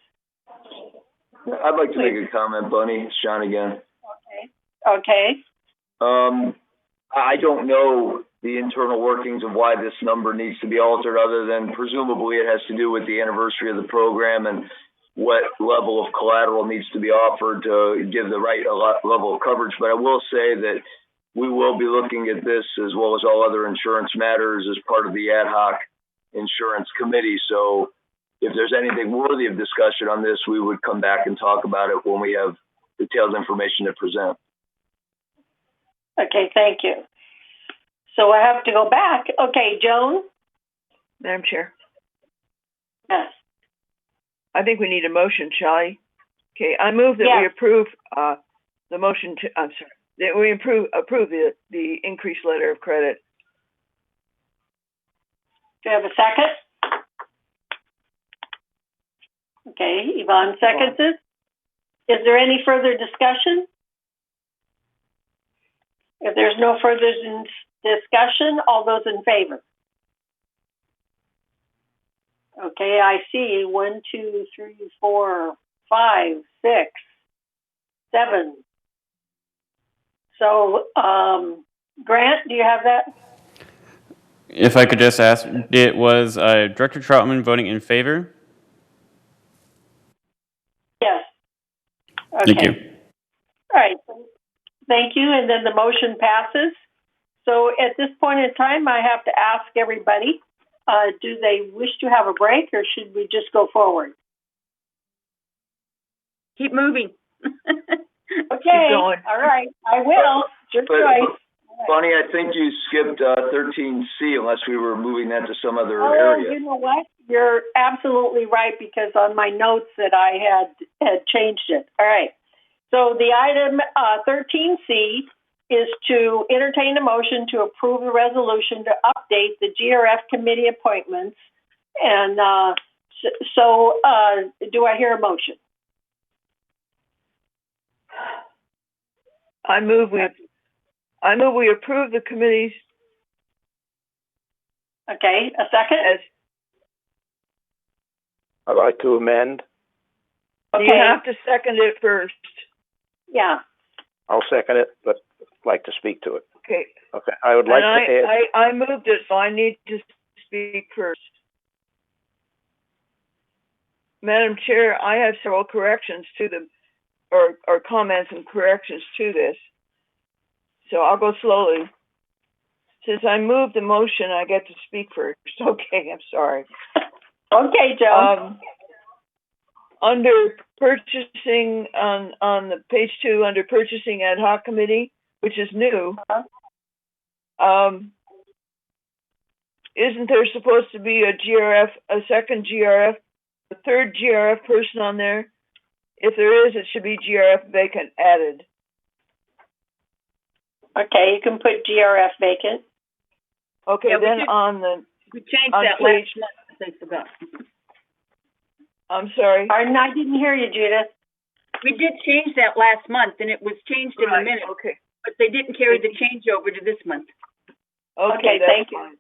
Speaker 10: I'd like to make a comment, Bunny. It's John again.
Speaker 1: Okay.
Speaker 10: I don't know the internal workings of why this number needs to be altered, other than presumably it has to do with the anniversary of the program and what level of collateral needs to be offered to give the right level of coverage. But I will say that we will be looking at this, as well as all other insurance matters, as part of the ad hoc insurance committee. So if there's anything worthy of discussion on this, we would come back and talk about it when we have detailed information to present.
Speaker 1: Okay, thank you. So I have to go back. Okay, Joan?
Speaker 4: Madam Chair.
Speaker 1: Yes.
Speaker 4: I think we need a motion, shall I? Okay, I move that we approve the motion to, I'm sorry, that we approve the increased letter of credit.
Speaker 1: Do you have a second? Okay, Yvonne seconds it. Is there any further discussion? If there's no further discussion, all those in favor? Okay, I see 1, 2, 3, 4, 5, 6, 7. So, Grant, do you have that?
Speaker 13: If I could just ask, it was Director Troutman voting in favor?
Speaker 1: Yes. Okay.
Speaker 13: Thank you.
Speaker 1: All right. Thank you. And then the motion passes. So at this point in time, I have to ask everybody, do they wish to have a break, or should we just go forward?
Speaker 5: Keep moving.
Speaker 1: Okay. All right. I will. Your choice.
Speaker 10: Bonnie, I think you skipped 13C, unless we were moving that to some other area.
Speaker 1: You know what? You're absolutely right, because on my notes that I had changed it. All right. So the item 13C is to entertain a motion to approve the resolution to update the GRF committee appointments. And do I hear a motion?
Speaker 4: I move we approve the committees.
Speaker 1: Okay, a second?
Speaker 11: I'd like to amend.
Speaker 1: Okay.
Speaker 4: You have to second it first.
Speaker 1: Yeah.
Speaker 11: I'll second it, but like to speak to it.
Speaker 4: Okay.
Speaker 11: Okay. I would like to add.
Speaker 4: I moved it, so I need to speak first. Madam Chair, I have several corrections to the, or comments and corrections to this. So I'll go slowly. Since I moved the motion, I get to speak first. Okay, I'm sorry.
Speaker 1: Okay, Joan.
Speaker 4: Under purchasing, on the page 2, under purchasing ad hoc committee, which is new, isn't there supposed to be a second GRF, a third GRF person on there? If there is, it should be GRF vacant added.
Speaker 1: Okay, you can put GRF vacant.
Speaker 4: Okay,
Speaker 5: Yeah,
Speaker 4: then on the,
Speaker 5: We changed
Speaker 4: on
Speaker 5: that
Speaker 4: page,
Speaker 5: last month, I forgot.
Speaker 4: I'm sorry.
Speaker 1: Pardon, I didn't hear you, Judith.
Speaker 5: We did change that last month, and it was changed in a minute,
Speaker 4: Okay.
Speaker 5: but they didn't carry the change over to this month.
Speaker 4: Okay, that's
Speaker 1: thank you.
Speaker 4: fine.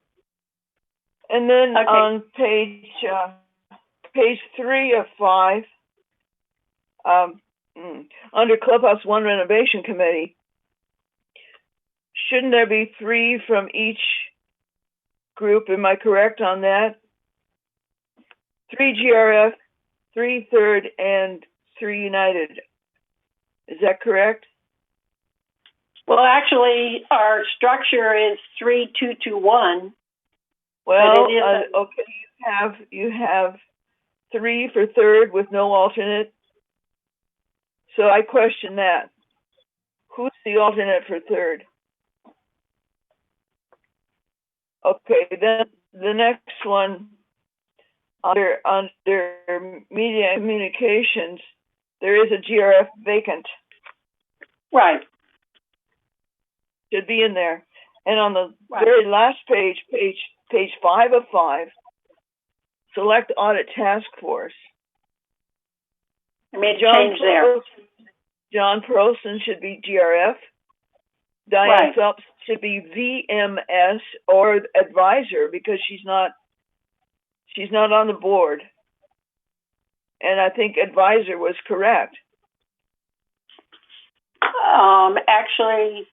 Speaker 4: And then
Speaker 1: Okay.
Speaker 4: on page 3 of 5, under Clubhouse 1 renovation committee, shouldn't there be 3 from each group? Am I correct on that? 3 GRF, 3 third, and 3 United. Is that correct?
Speaker 1: Well, actually, our structure is 3-2-2-1.
Speaker 4: Well,
Speaker 1: But it isn't.
Speaker 4: okay, you have 3 for third with no alternate. So I question that. Who's the alternate for third? Okay, then the next one, under media and communications, there is a GRF vacant.
Speaker 1: Right.
Speaker 4: Should be in there. And on the
Speaker 1: Right.
Speaker 4: very last page 5 of 5, select audit task force.
Speaker 1: I made a change there.
Speaker 4: John Perlson should be GRF. Diane
Speaker 1: Right.
Speaker 4: Phelps should be VMS or advisor because she's not on the board. And I think advisor was correct.
Speaker 1: Actually,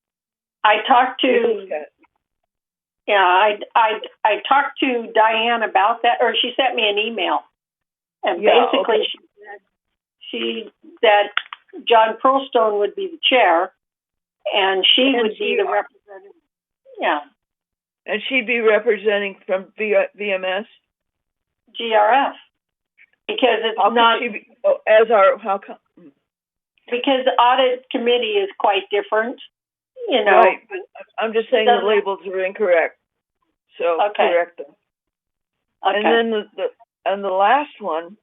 Speaker 1: I talked to I talked to Diane about that, or she sent me an email, and basically she said John Pearlstone would be the chair, and she would be the representative. Yeah.
Speaker 4: And she'd be representing from VMS?
Speaker 1: GRF. Because it's not...
Speaker 4: how come?
Speaker 1: Because the audit committee is quite different, you know.
Speaker 4: Right, but I'm just saying the labels are incorrect. So correct them.
Speaker 1: Okay.
Speaker 4: And then the last one,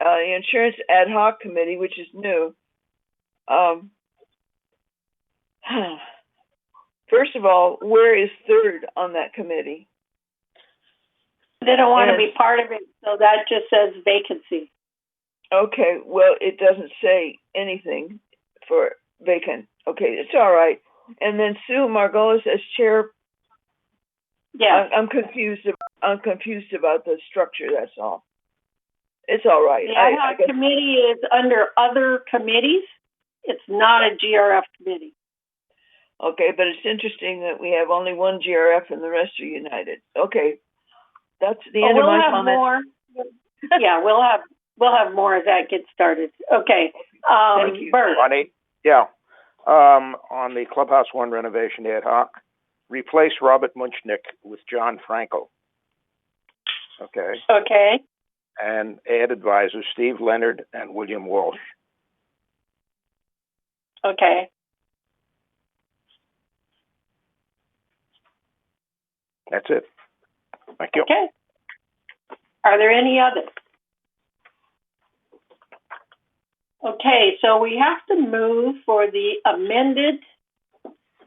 Speaker 4: the insurance ad hoc committee, which is new. First of all, where is third on that committee?
Speaker 1: They don't want to be part of it, so that just says vacancy.
Speaker 4: Okay, well, it doesn't say anything for vacant. Okay, it's all right. And then Sue Margolis as chair.
Speaker 1: Yeah.
Speaker 4: I'm confused about the structure, that's all. It's all right.
Speaker 1: The ad hoc committee is under other committees. It's not a GRF committee.
Speaker 4: Okay, but it's interesting that we have only one GRF and the rest are united. Okay, that's the end of my comment.
Speaker 1: More. Yeah, we'll have more as that gets started. Okay.
Speaker 4: Thank you.
Speaker 1: Bert.
Speaker 11: Ronnie? Yeah. On the Clubhouse 1 renovation ad hoc, replace Robert Munchnick with John Frankel. Okay.
Speaker 1: Okay.
Speaker 11: And add advisors Steve Leonard and William Walsh.
Speaker 1: Okay.
Speaker 11: That's it. Thank you.
Speaker 1: Okay. Are there any others? Okay, so we have to move for the amended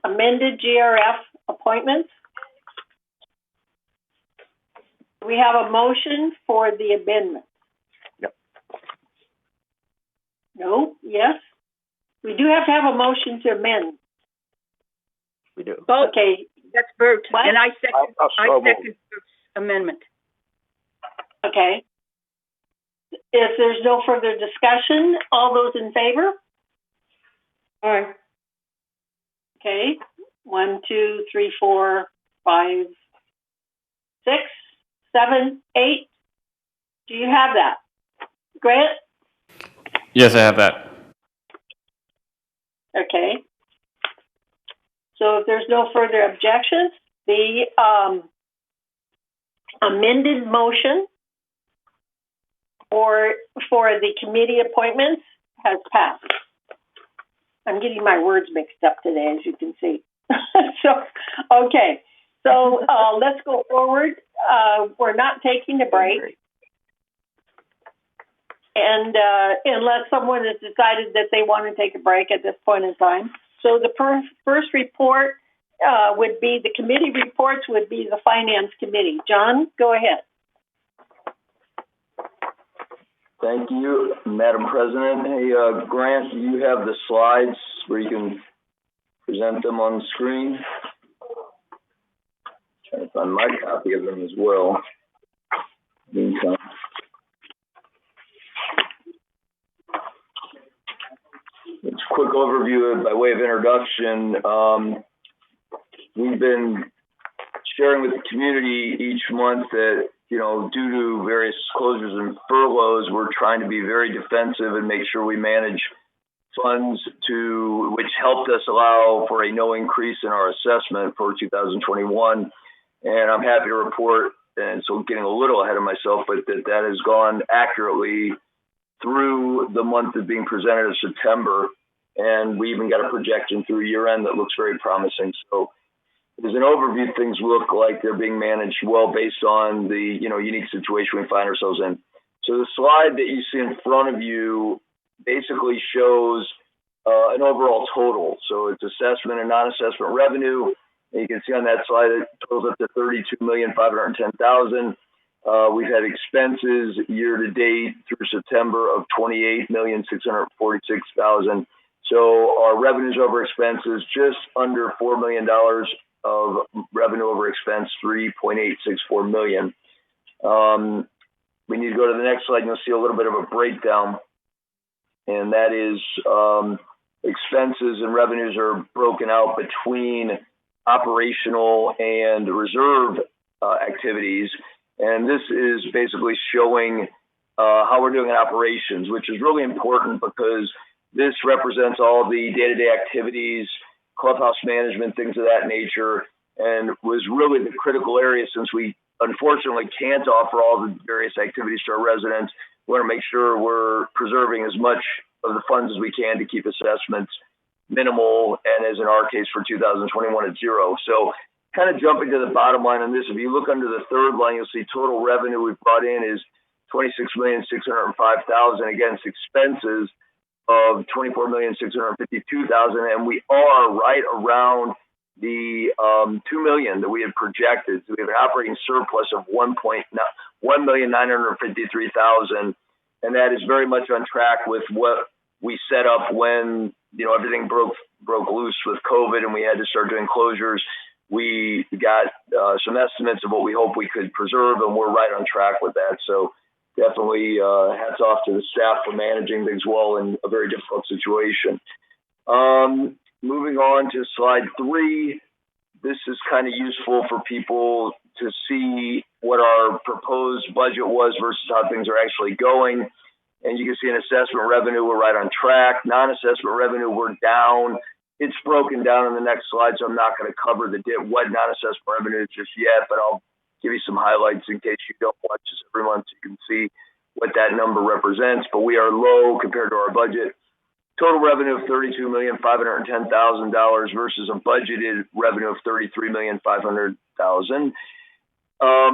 Speaker 1: amended GRF appointments. We have a motion for the amendment.
Speaker 2: Yep.
Speaker 1: No? Yes? We do have to have a motion to amend.
Speaker 2: We do.
Speaker 5: Vote.
Speaker 1: Okay.
Speaker 5: That's Bert.
Speaker 1: What?
Speaker 5: And I second,
Speaker 2: I'll
Speaker 5: Bert's amendment.
Speaker 1: Okay. If there's no further discussion, all those in favor?
Speaker 9: Aye.
Speaker 1: Okay. 1, 2, 3, 4, 5, 6, 7, 8. Do you have that? Grant?
Speaker 13: Yes, I have that.
Speaker 1: Okay. So if there's no further objections, the amended motion for the committee appointments has passed. I'm getting my words mixed up today, as you can see. Okay. So let's go forward. We're not taking a break. And unless someone has decided that they want to take a break at this point in time. So the first report would be, the committee reports would be the Finance Committee. John, go ahead.
Speaker 10: Thank you, Madam President. Hey, Grant, do you have the slides where you can present them on the screen? Trying to find my copy of them as well. Meantime. It's a quick overview by way of introduction. We've been sharing with the community each month that, due to various closures and furloughs, we're trying to be very defensive and make sure we manage funds which helped us allow for a no increase in our assessment for 2021. And I'm happy to report, and so getting a little ahead of myself, but that has gone accurately through the month of being presented as September. And we even got a projection through year end that looks very promising. So as an overview, things look like they're being managed well based on the unique situation we find ourselves in. So the slide that you see in front of you basically shows an overall total. So it's assessment and non-assessment revenue. And you can see on that slide it totals up to $32,510,000. We've had expenses year to date through September of $28,646,000. So our revenues over expenses just under $4 million of revenue over expense, $3.864 million. We need to go to the next slide and you'll see a little bit of a breakdown. And that is expenses and revenues are broken out between operational and reserve activities. And this is basically showing how we're doing in operations, which is really important because this represents all the day-to-day activities, clubhouse management, things of that nature, and was really the critical area since we unfortunately can't offer all the various activities to our residents. We want to make sure we're preserving as much of the funds as we can to keep assessments minimal, and as in our case for 2021 at zero. So kind of jumping to the bottom line on this, if you look under the third line, you'll see total revenue we've brought in is $26,605,000 against expenses of $24,652,000, and we are right around the $2 million that we had projected. So we have an operating surplus of $1,953,000, and that is very much on track with what we set up when everything broke loose with COVID and we had to start doing closures. We got some estimates of what we hope we could preserve, and we're right on track with that. So definitely hats off to the staff for managing things well in a very difficult situation. Moving on to slide 3, this is kind of useful for people to see what our proposed budget was versus how things are actually going. And you can see in assessment revenue, we're right on track. Non-assessment revenue, we're down. It's broken down in the next slide, so I'm not going to cover what non-assessment revenue is just yet, but I'll give you some highlights in case you don't watch this every month so you can see what that number represents. But we are low compared to our budget. Total revenue of $32,510,000 versus a budgeted revenue of $33,500,000.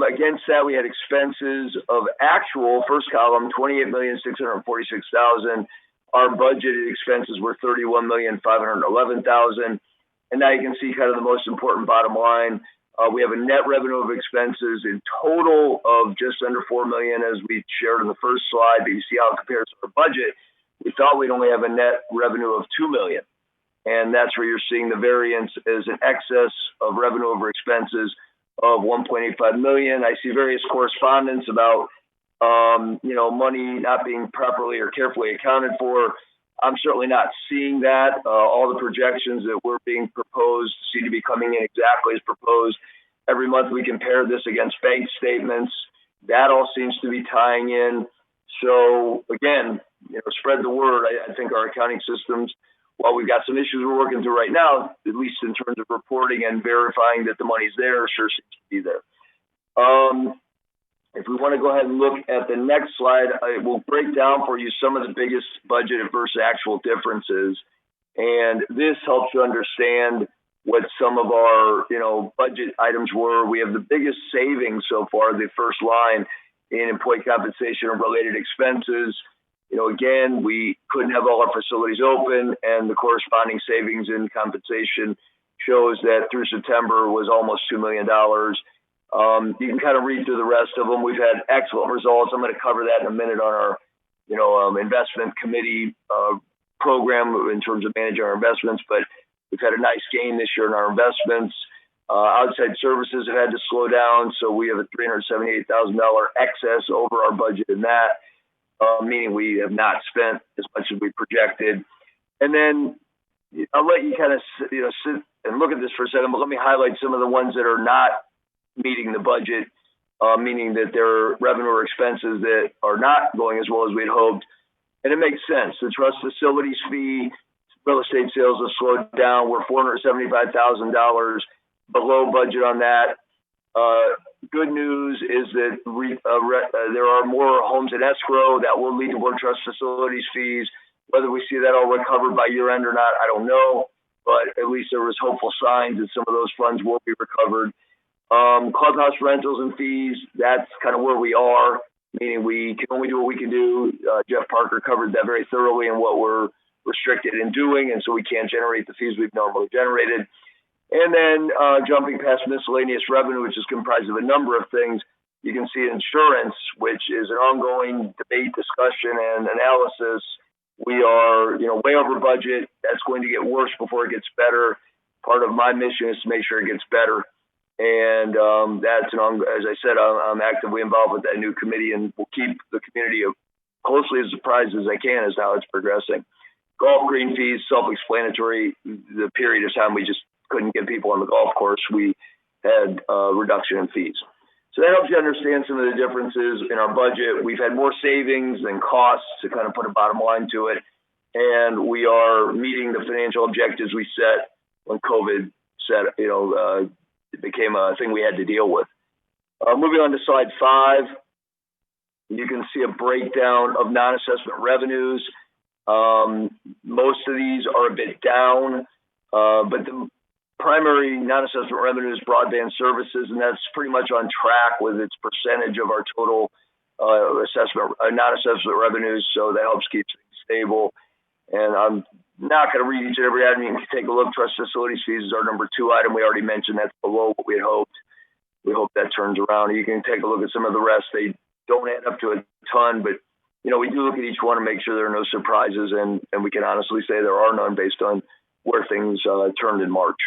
Speaker 10: Against that, we had expenses of actual, first column, $28,646,000. Our budgeted expenses were $31,511,000. And now you can see kind of the most important bottom line. We have a net revenue of expenses in total of just under $4 million, as we shared in the first slide. But you see how it compares to our budget. We thought we'd only have a net revenue of $2 million. And that's where you're seeing the variance is an excess of revenue over expenses of $1.85 million. I see various correspondence about, money not being properly or carefully accounted for. I'm certainly not seeing that. All the projections that were being proposed seem to be coming in exactly as proposed. Every month we compare this against bank statements. That all seems to be tying in. So again, spread the word. I think our accounting systems, while we've got some issues we're working through right now, at least in terms of reporting and verifying that the money's there, sure seems to be there. If we want to go ahead and look at the next slide, I will break down for you some of the biggest budget versus actual differences. And this helps you understand what some of our, budget items were. We have the biggest savings so far, the first line, in employee compensation and related expenses. Again, we couldn't have all our facilities open, and the corresponding savings in compensation shows that through September was almost $2 million. You can kind of read through the rest of them. We've had excellent results. I'm going to cover that in a minute on our, investment committee program in terms of managing our investments. But we've had a nice gain this year in our investments. Outside services have had to slow down, so we have a $378,000 excess over our budget in that, meaning we have not spent as much as we projected. And then I'll let you kind of sit and look at this for a second, but let me highlight some of the ones that are not meeting the budget, meaning that there are revenue or expenses that are not going as well as we'd hoped. And it makes sense. The trust facilities fee, real estate sales have slowed down. We're $475,000 below budget on that. Good news is that there are more homes in escrow that will lead to more trust facilities fees. Whether we see that all recovered by year end or not, I don't know. But at least there was hopeful signs that some of those funds will be recovered. Clubhouse rentals and fees, that's kind of where we are, meaning we can only do what we can do. Jeff Parker covered that very thoroughly in what we're restricted in doing, and so we can't generate the fees we've normally generated. And then jumping past miscellaneous revenue, which is comprised of a number of things, you can see insurance, which is an ongoing debate, discussion, and analysis. We are, way over budget. That's going to get worse before it gets better. Part of my mission is to make sure it gets better. And that's as I said, I'm actively involved with that new committee, and we'll keep the community closely as surprised as I can as to how it's progressing. Golf green fees, self-explanatory. The period of time we just couldn't get people on the golf course, we had a reduction in fees. So that helps you understand some of the differences in our budget. We've had more savings than costs, to kind of put a bottom line to it. And we are meeting the financial objectives we set when COVID it became a thing we had to deal with. Moving on to slide 5, you can see a breakdown of non-assessment revenues. Most of these are a bit down, but the primary non-assessment revenue is broadband services, and that's pretty much on track with its percentage of our total non-assessment revenues, so that helps keep things stable. And I'm not going to read each and every item. You can take a look. Trust facilities fees is our number 2 item. We already mentioned that's below what we had hoped. We hope that turns around. You can take a look at some of the rest. They don't add up to a ton, but we do look at each one and make sure there are no surprises, and we can honestly say there are none based on where things turned in March.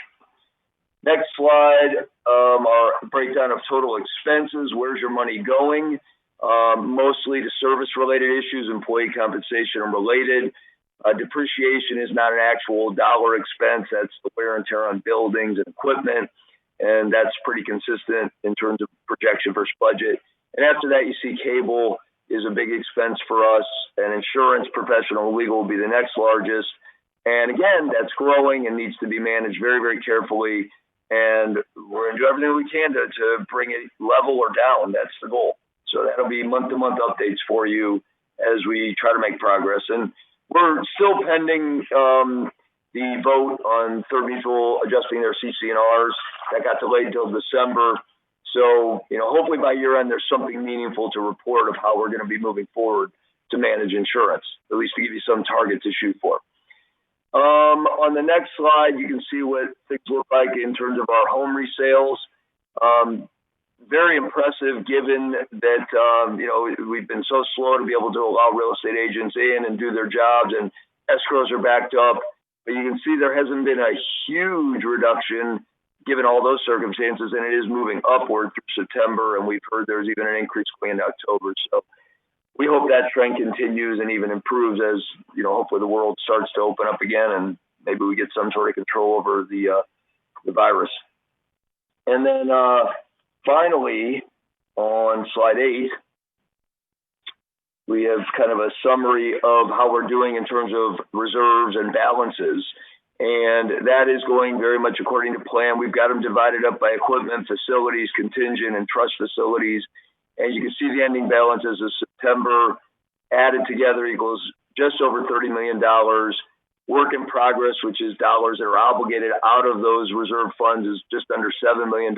Speaker 10: Next slide, our breakdown of total expenses. Where's your money going? Mostly to service-related issues, employee compensation and related. Depreciation is not an actual dollar expense. That's the wear and tear on buildings and equipment, and that's pretty consistent in terms of projection versus budget. And after that, you see cable is a big expense for us, and insurance, professional, legal will be the next largest. And again, that's growing and needs to be managed very, very carefully. And we're going to do everything we can to bring it level or down. That's the goal. So that'll be month-to-month updates for you as we try to make progress. And we're still pending the vote on Third Mutual adjusting their CC&Rs. That got delayed until December. So, hopefully by year end, there's something meaningful to report of how we're going to be moving forward to manage insurance, at least to give you some target to shoot for. On the next slide, you can see what things look like in terms of our home resales. Very impressive given that, we've been so slow to be able to allow real estate agents in and do their jobs, and escrows are backed up. But you can see there hasn't been a huge reduction given all those circumstances, and it is moving upward through September, and we've heard there's even an increase going into October. So we hope that trend continues and even improves as, hopefully the world starts to open up again and maybe we get some sort of control over the virus. And then finally, on slide 8, we have kind of a summary of how we're doing in terms of reserves and balances. And that is going very much according to plan. We've got them divided up by equipment, facilities, contingent, and trust facilities. And you can see the ending balance as of September added together equals just over $30 million. Work in progress, which is dollars that are obligated out of those reserve funds, is just under $7 million.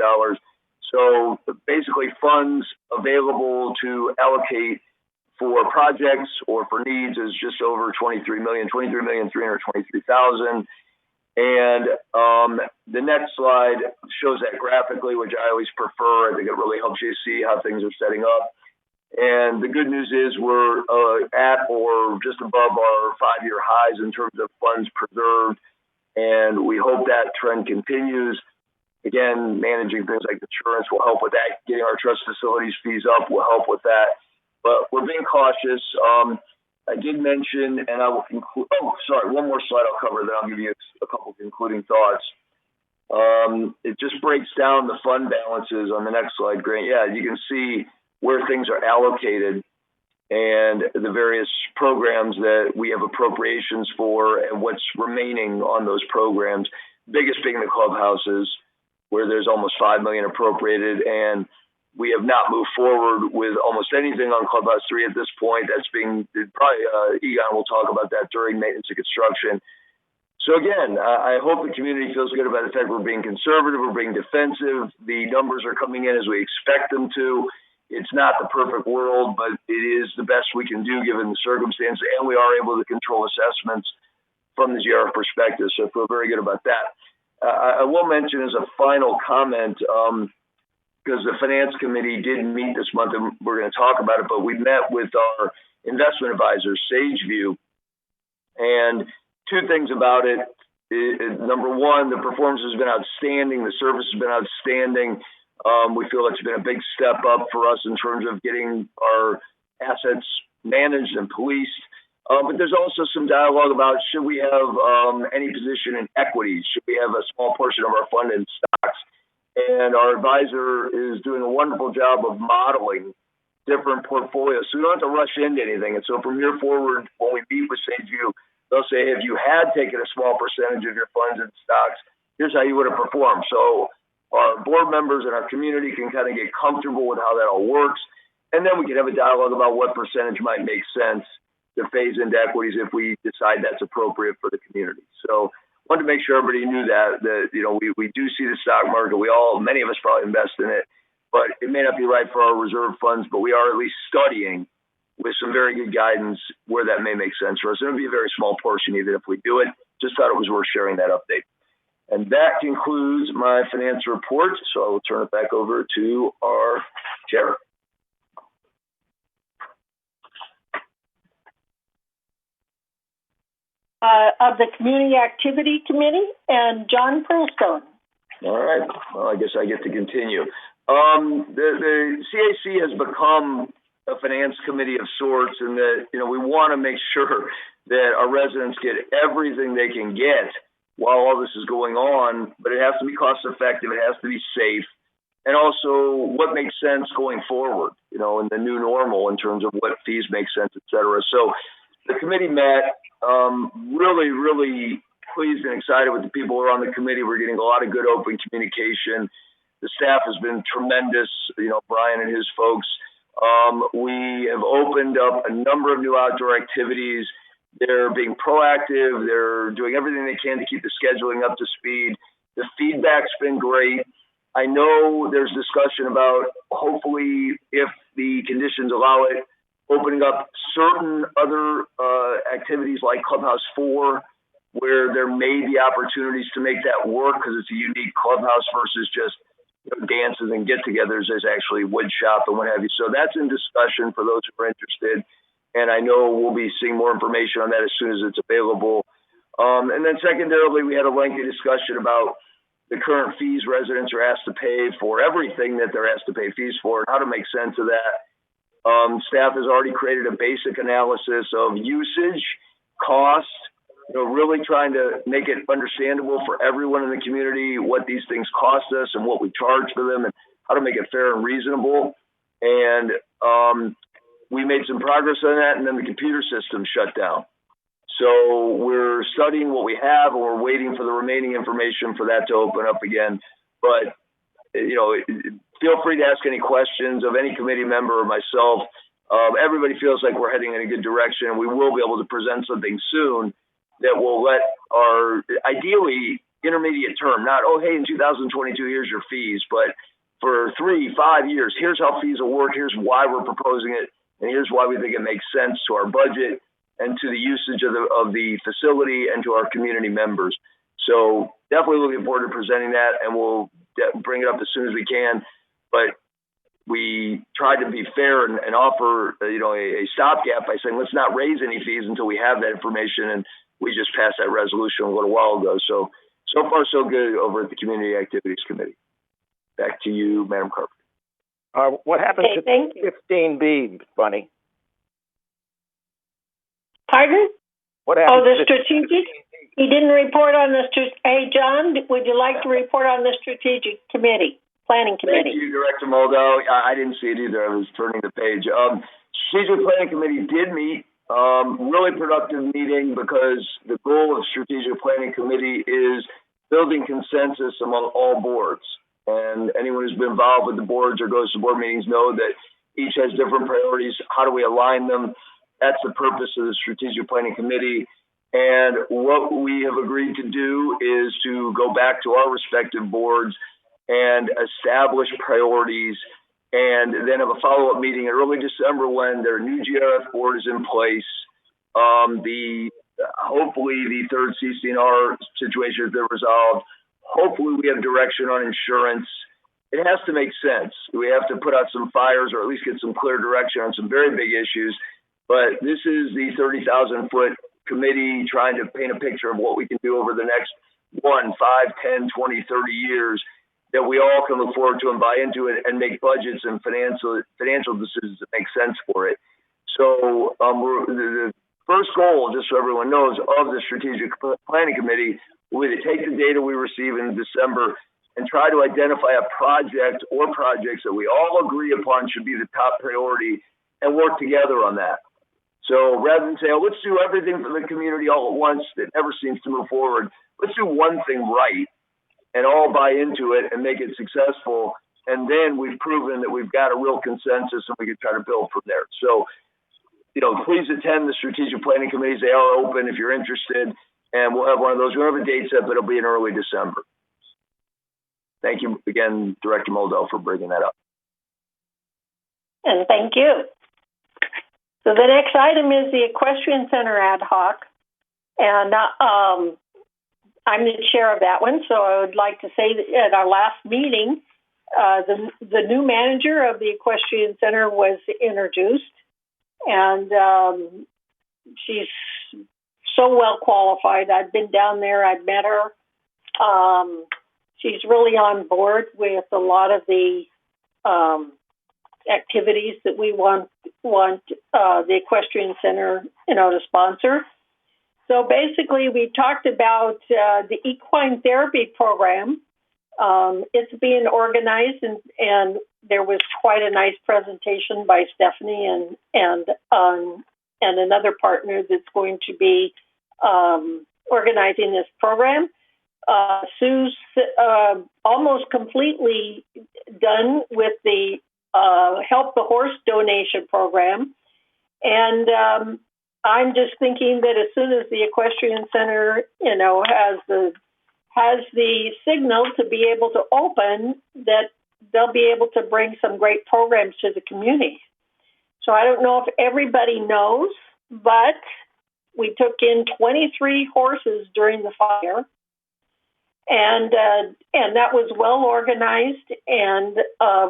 Speaker 10: So basically funds available to allocate for projects or for needs is just over $23,323,000. And the next slide shows that graphically, which I always prefer. I think it really helps you see how things are setting up. And the good news is we're at or just above our 5-year highs in terms of funds preserved. And we hope that trend continues. Again, managing things like insurance will help with that. Getting our trust facilities fees up will help with that. But we're being cautious. I did mention, and I will conclude. Oh, sorry, one more slide I'll cover, then I'll give you a couple concluding thoughts. It just breaks down the fund balances on the next slide, Grant. Yeah, you can see where things are allocated and the various programs that we have appropriations for and what's remaining on those programs. Biggest being the clubhouses, where there's almost $5 million appropriated, and we have not moved forward with almost anything on Clubhouse 3 at this point. That's being probably Egon will talk about that during maintenance and construction. So again, I hope the community feels good about the fact we're being conservative, we're being defensive. The numbers are coming in as we expect them to. It's not the perfect world, but it is the best we can do given the circumstance, and we are able to control assessments from the GRF perspective. So I feel very good about that. I will mention as a final comment, because the finance committee didn't meet this month, and we're going to talk about it, but we met with our investment advisor, SageView, and two things about it. Number one, the performance has been outstanding. The service has been outstanding. We feel it's been a big step up for us in terms of getting our assets managed and policed. But there's also some dialogue about should we have any position in equities? Should we have a small portion of our fund in stocks? And our advisor is doing a wonderful job of modeling different portfolios. So we don't have to rush into anything. And so from here forward, when we meet with SageView, they'll say, if you had taken a small percentage of your funds in stocks, here's how you would have performed. So our board members and our community can kind of get comfortable with how that all works. And then we can have a dialogue about what percentage might make sense to phase into equities if we decide that's appropriate for the community. So wanted to make sure everybody knew that we do see the stock market. Many of us probably invest in it, but it may not be right for our reserve funds, but we are at least studying with some very good guidance where that may make sense for us. It'll be a very small portion even if we do it. Just thought it was worth sharing that update. And that concludes my finance report. So I will turn it back over to our chair.
Speaker 1: Of the Community Activity Committee, and John Pearlstone.
Speaker 10: All right. Well, I guess I get to continue. The CAC has become a finance committee of sorts, and that we want to make sure that our residents get everything they can get while all this is going on, but it has to be cost effective, it has to be safe, and also what makes sense going forward, in the new normal in terms of what fees make sense, et cetera. So the committee met. Really, really pleased and excited with the people who are on the committee. We're getting a lot of good open communication. The staff has been tremendous, Brian and his folks. We have opened up a number of new outdoor activities. They're being proactive. They're doing everything they can to keep the scheduling up to speed. The feedback's been great. I know there's discussion about hopefully, if the conditions allow it, opening up certain other activities like Clubhouse 4 where there may be opportunities to make that work because it's a unique clubhouse versus just dances and get-togethers. There's actually wood shop and what have you. So that's in discussion for those who are interested. And I know we'll be seeing more information on that as soon as it's available. And then secondarily, we had a lengthy discussion about the current fees residents are asked to pay for everything that they're asked to pay fees for and how to make sense of that. Staff has already created a basic analysis of usage, cost, really trying to make it understandable for everyone in the community what these things cost us and what we charge for them and how to make it fair and reasonable. And we made some progress on that, and then the computer system shut down. So we're studying what we have, and we're waiting for the remaining information for that to open up again. But, feel free to ask any questions of any committee member or myself. Everybody feels like we're heading in a good direction, and we will be able to present something soon that will let our, ideally, intermediate term, not, oh, hey, in 2022, here's your fees, but for 3-5 years, here's how fees will work, here's why we're proposing it, and here's why we think it makes sense to our budget and to the usage of the facility and to our community members. So definitely looking forward to presenting that, and we'll bring it up as soon as we can. But we tried to be fair and offer, a stopgap by saying, let's not raise any fees until we have that information. And we just passed that resolution a little while ago. So far, so good over at the Community Activities Committee. Back to you, Madam Carpenter.
Speaker 11: What happened to 15B, Bunny?
Speaker 1: Pardon?
Speaker 11: What happened
Speaker 1: the strategic? He didn't report on the Hey, John, would you like to report on the strategic committee, planning committee?
Speaker 10: Thank you, Director Moldo. I didn't see it either. I was turning the page. Strategic Planning Committee did meet. Really productive meeting because the goal of Strategic Planning Committee is building consensus among all boards. And anyone who's been involved with the boards or goes to board meetings know that each has different priorities. How do we align them? That's the purpose of the Strategic Planning Committee. And what we have agreed to do is to go back to our respective boards and establish priorities, and then have a follow-up meeting in early December when their new GRF board is in place. Hopefully the third CC&R situation has been resolved. Hopefully we have direction on insurance. It has to make sense. We have to put out some fires or at least get some clear direction on some very big issues. But this is the 30,000-foot committee trying to paint a picture of what we can do over the next 1, 5, 10, 20, 30 years that we all can look forward to and buy into it and make budgets and financial decisions that make sense for it. So the first goal, just so everyone knows, of the Strategic Planning Committee will be to take the data we receive in December and try to identify a project or projects that we all agree upon should be the top priority and work together on that. So rather than say, oh, let's do everything for the community all at once, that never seems to move forward. Let's do one thing right and all buy into it and make it successful. And then we've proven that we've got a real consensus and we can try to build from there. So, please attend the Strategic Planning Committees. They are open if you're interested. And we'll have one of those. We don't have a date set, but it'll be in early December. Thank you again, Director Moldo, for bringing that up.
Speaker 1: And thank you. So the next item is the Equestrian Center ad hoc. And I'm the chair of that one. So I would like to say that at our last meeting, the new manager of the Equestrian Center was introduced. And she's so well qualified. I've been down there. I've met her. She's really on board with a lot of the activities that we want the Equestrian Center, to sponsor. So basically, we talked about the equine therapy program. It's being organized, and there was quite a nice presentation by Stephanie and another partner that's going to be organizing this program. Sue's almost completely done with the Help the Horse donation program. And I'm just thinking that as soon as the Equestrian Center, has the signal to be able to open, that they'll be able to bring some great programs to the community. So I don't know if everybody knows, but we took in 23 horses during the fire, and that was well organized and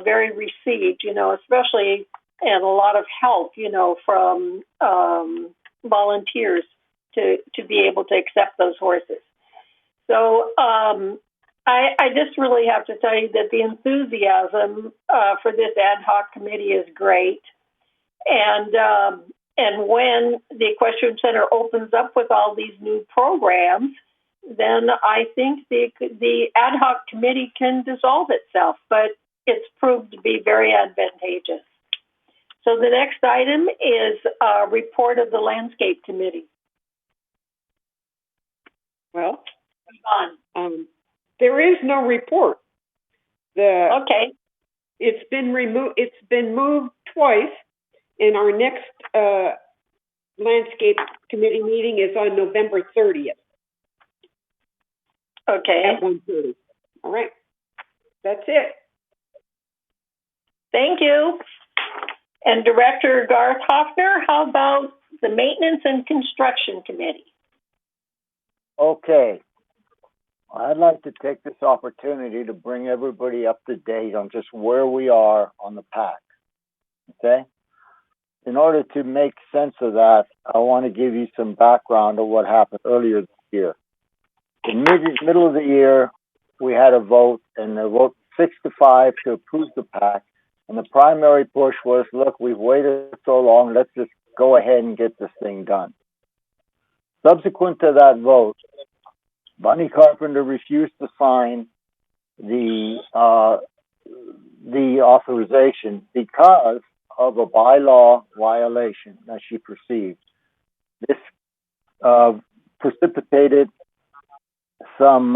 Speaker 1: very received, especially, and a lot of help, from volunteers to be able to accept those horses. So I just really have to tell you that the enthusiasm for this ad hoc committee is great. And when the Equestrian Center opens up with all these new programs, then I think the ad hoc committee can dissolve itself, but it's proved to be very advantageous. So the next item is a report of the Landscape Committee.
Speaker 9: Well, there is no report.
Speaker 1: Okay.
Speaker 9: It's been removed. It's been moved twice, and our next Landscape Committee meeting is on November 30th.
Speaker 1: Okay.
Speaker 9: At 1:30. All right. That's it.
Speaker 1: Thank you. And Director Garth Hoffner, how about the Maintenance and Construction Committee?
Speaker 2: Okay. I'd like to take this opportunity to bring everybody up to date on just where we are on the PAC. Okay? In order to make sense of that, I want to give you some background of what happened earlier this year. In middle of the year, we had a vote, and the vote 6-5 to approve the PAC. And the primary push was, look, we've waited so long, let's just go ahead and get this thing done. Subsequent to that vote, Bunny Carpenter refused to sign the authorization because of a bylaw violation that she perceived. This precipitated some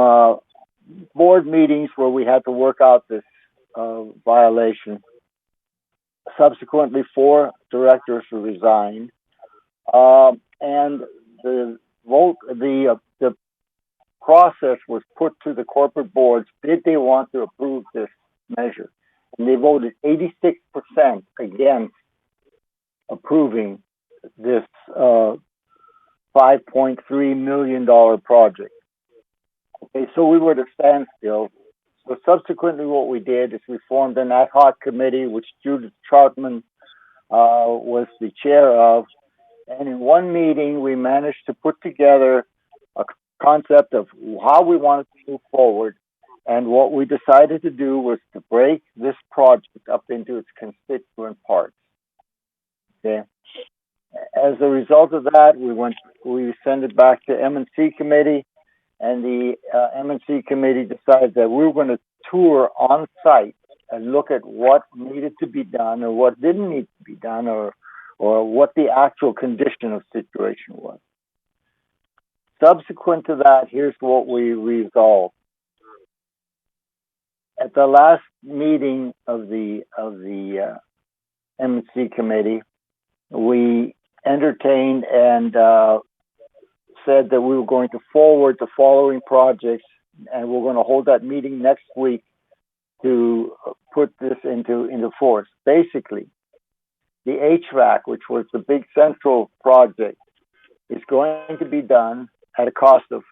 Speaker 2: board meetings where we had to work out this violation. Subsequently, 4 directors resigned, and the vote, the process was put to the corporate boards. Did they want to approve this measure? And they voted 86% against approving this $5.3 million project. Okay, so we were at a standstill. So subsequently what we did is we formed an ad hoc committee, which Judith Troutman was the chair of. And in one meeting, we managed to put together a concept of how we wanted to move forward. And what we decided to do was to break this project up into its constituent parts. Okay. As a result of that, we sent it back to M&C committee, and the M&C committee decided that we were going to tour on site and look at what needed to be done or what didn't need to be done or what the actual condition of situation was. Subsequent to that, here's what we resolved. At the last meeting of the M&C committee, we entertained and said that we were going to forward the following projects, and we're going to hold that meeting next week to put this into force. Basically, the HVAC, which was the big central project, is going to be done at a cost of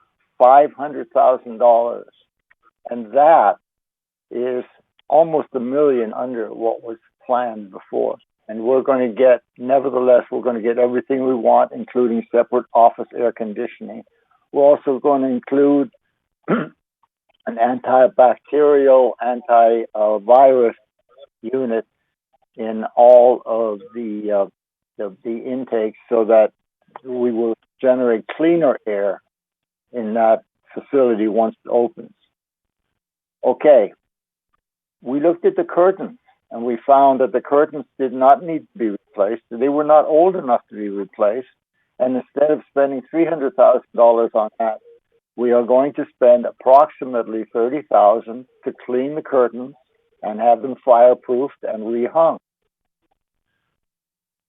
Speaker 2: $500,000, and that is almost $1 million under what was planned before. And we're going to get, nevertheless, we're going to get everything we want, including separate office air conditioning. We're also going to include an antibacterial, antivirus unit in all of the intakes so that we will generate cleaner air in that facility once it opens. Okay, we looked at the curtains, and we found that the curtains did not need to be replaced. They were not old enough to be replaced. And instead of spending $300,000 on that, we are going to spend approximately $30,000 to clean the curtains and have them fireproofed and rehung.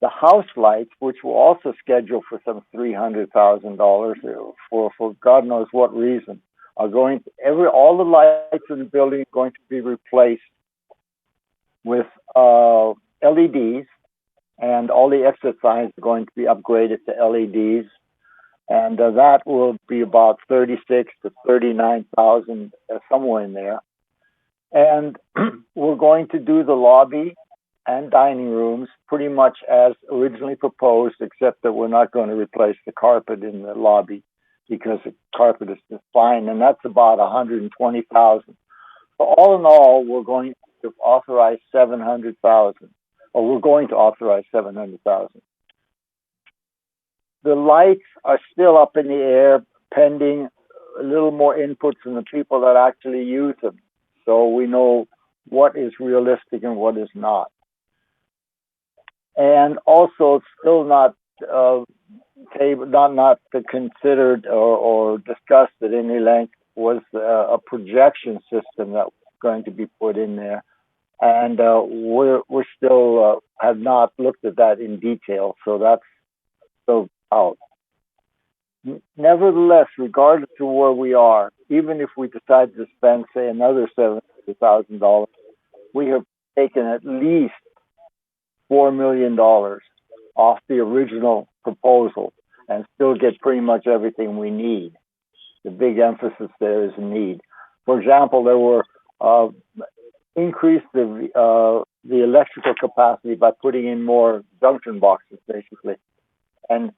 Speaker 2: The house lights, which were also scheduled for some $300,000 for God knows what reason, are going to, all the lights in the building are going to be replaced with LEDs, and all the exit signs are going to be upgraded to LEDs. and that will be about 36 to 39,000, somewhere in there. And we're going to do the lobby and dining rooms pretty much as originally proposed, except that we're not going to replace the carpet in the lobby because the carpet is just fine, and that's about 120,000. So all in all, we're going to authorize 700,000, or we're going to authorize 700,000. The lights are still up in the air, pending a little more input from the people that actually use them, so we know what is realistic and what is not. And also, still not considered or discussed at any length was a projection system that was going to be put in there, and we're still have not looked at that in detail. So that's still out. Nevertheless, regardless of where we are, even if we decide to spend, say, another $700,000, we have taken at least $4 million off the original proposal and still get pretty much everything we need. The big emphasis there is need. For example, there were increased the electrical capacity by putting in more junction boxes, basically, and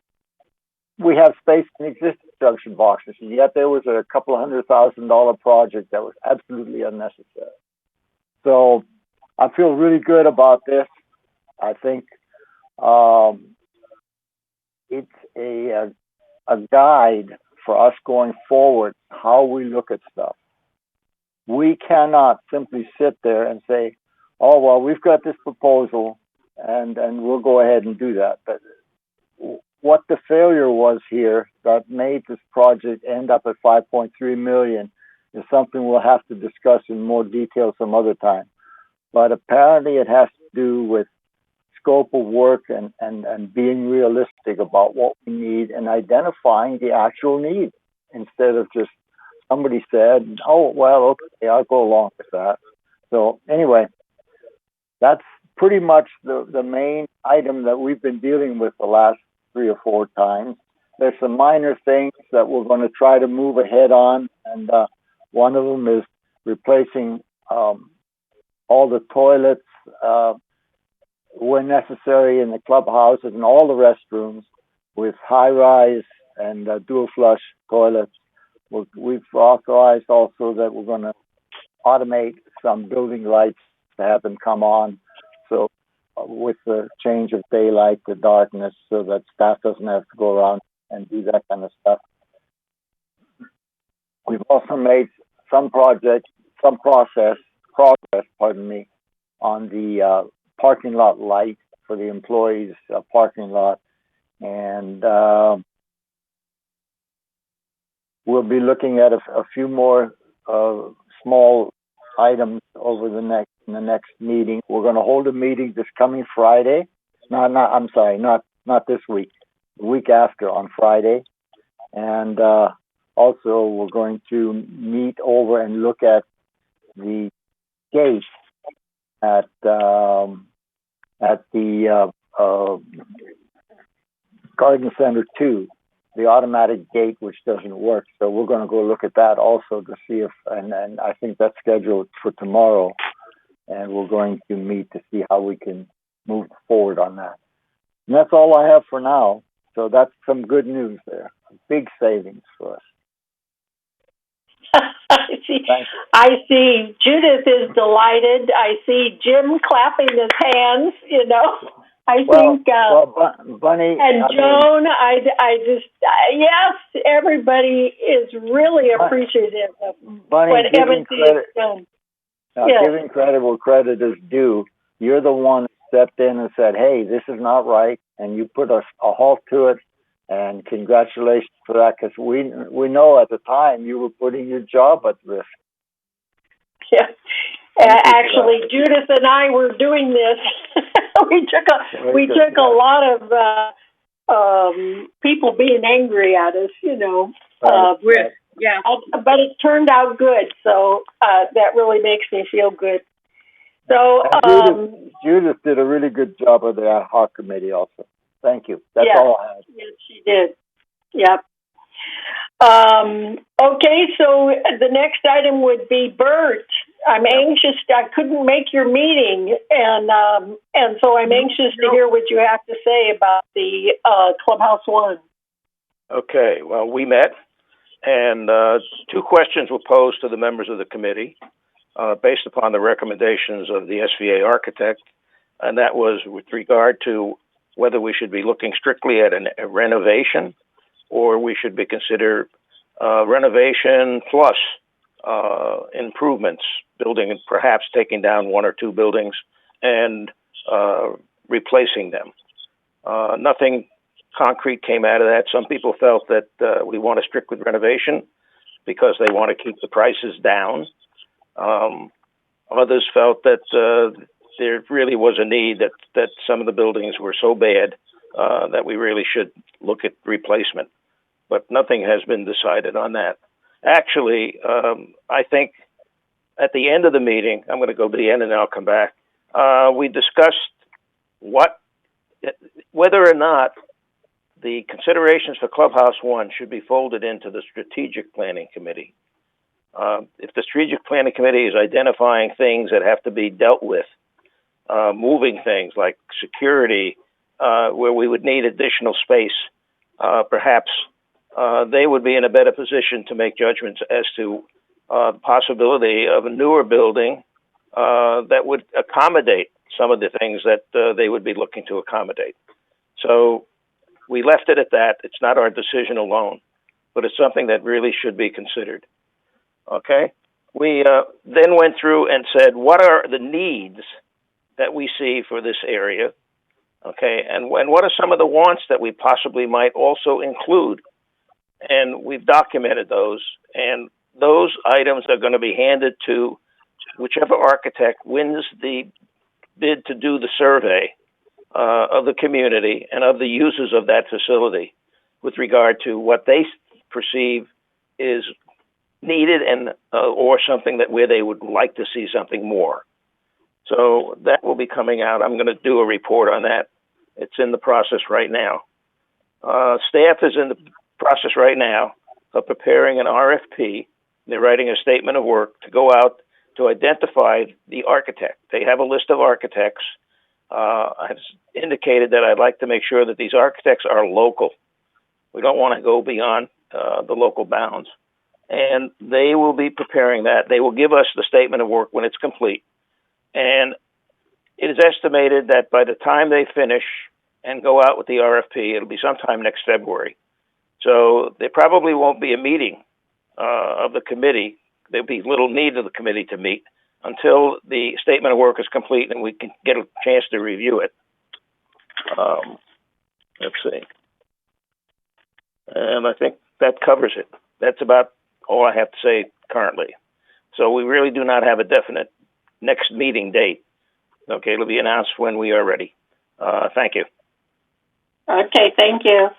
Speaker 2: we have space in existing junction boxes, and yet there was a couple of $100,000 project that was absolutely unnecessary. So I feel really good about this. I think it's a guide for us going forward, how we look at stuff. We cannot simply sit there and say, oh, well, we've got this proposal and we'll go ahead and do that. But what the failure was here that made this project end up at 5.3 million is something we'll have to discuss in more detail some other time. But apparently it has to do with scope of work and being realistic about what we need and identifying the actual need instead of just somebody said, oh, well, okay, I'll go along with that. So anyway, that's pretty much the main item that we've been dealing with the last 3 or 4 times. There's some minor things that we're going to try to move ahead on, and one of them is replacing all the toilets when necessary in the clubhouses and all the restrooms with high-rise and dual flush toilets. We've authorized also that we're going to automate some building lights to have them come on, so with the change of daylight to darkness, so that staff doesn't have to go around and do that kind of stuff. We've also made some progress, on the parking lot light for the employees' parking lot, and we'll be looking at a few more small items over the next meeting. We're going to hold a meeting this coming Friday. Not this week. The week after on Friday, and also we're going to meet over and look at the gate at the Garden Center 2, the automatic gate, which doesn't work. So we're going to go look at that also to see if, and I think that's scheduled for tomorrow, and we're going to meet to see how we can move forward on that. And that's all I have for now. So that's some good news there. Big savings for us.
Speaker 1: I see Judith is delighted. I see Jim clapping his hands,
Speaker 2: Bunny
Speaker 1: and Joan, yes, everybody is really appreciative of
Speaker 2: Bunny,
Speaker 1: what everything is done.
Speaker 2: Giving credit where credit is due, you're the one that stepped in and said, hey, this is not right, and you put a halt to it, and congratulations for that, because we know at the time you were putting your job at risk.
Speaker 1: Yeah. Actually, Judith and I were doing this. we took a lot of people being angry at us, but it turned out good, so that really makes me feel good. So
Speaker 2: Judith did a really good job of the ad hoc committee also. Thank you. That's all I had.
Speaker 1: Yes, she did. Yep. Okay, so the next item would be Bert. I'm anxious. I couldn't make your meeting, and so I'm anxious to hear what you have to say about the Clubhouse One.
Speaker 14: Okay, well, we met, and two questions were posed to the members of the committee based upon the recommendations of the SVA architect, and that was with regard to whether we should be looking strictly at a renovation or we should be consider renovation plus improvements, building, perhaps taking down one or two buildings and replacing them. Nothing concrete came out of that. Some people felt that we want to stick with renovation because they want to keep the prices down. Others felt that there really was a need, that some of the buildings were so bad that we really should look at replacement. But nothing has been decided on that. Actually, I think at the end of the meeting, I'm going to go to the end and then I'll come back. We discussed whether or not the considerations for Clubhouse One should be folded into the Strategic Planning Committee. If the Strategic Planning Committee is identifying things that have to be dealt with, moving things like security, where we would need additional space, perhaps they would be in a better position to make judgments as to the possibility of a newer building that would accommodate some of the things that they would be looking to accommodate. So we left it at that. It's not our decision alone, but it's something that really should be considered. Okay? We then went through and said, what are the needs that we see for this area? Okay, and what are some of the wants that we possibly might also include? And we've documented those, and those items are going to be handed to whichever architect wins the bid to do the survey of the community and of the users of that facility with regard to what they perceive is needed and or something that where they would like to see something more. So that will be coming out. I'm going to do a report on that. It's in the process right now. Staff is in the process right now of preparing an RFP. They're writing a statement of work to go out to identify the architect. They have a list of architects. I've indicated that I'd like to make sure that these architects are local. We don't want to go beyond the local bounds. And they will be preparing that. They will give us the statement of work when it's complete. And it is estimated that by the time they finish and go out with the RFP, it'll be sometime next February. So there probably won't be a meeting of the committee. There'll be little need of the committee to meet until the statement of work is complete and we can get a chance to review it. Let's see. And I think that covers it. That's about all I have to say currently. So we really do not have a definite next meeting date. Okay, it'll be announced when we are ready. Thank you.
Speaker 1: Okay, thank you.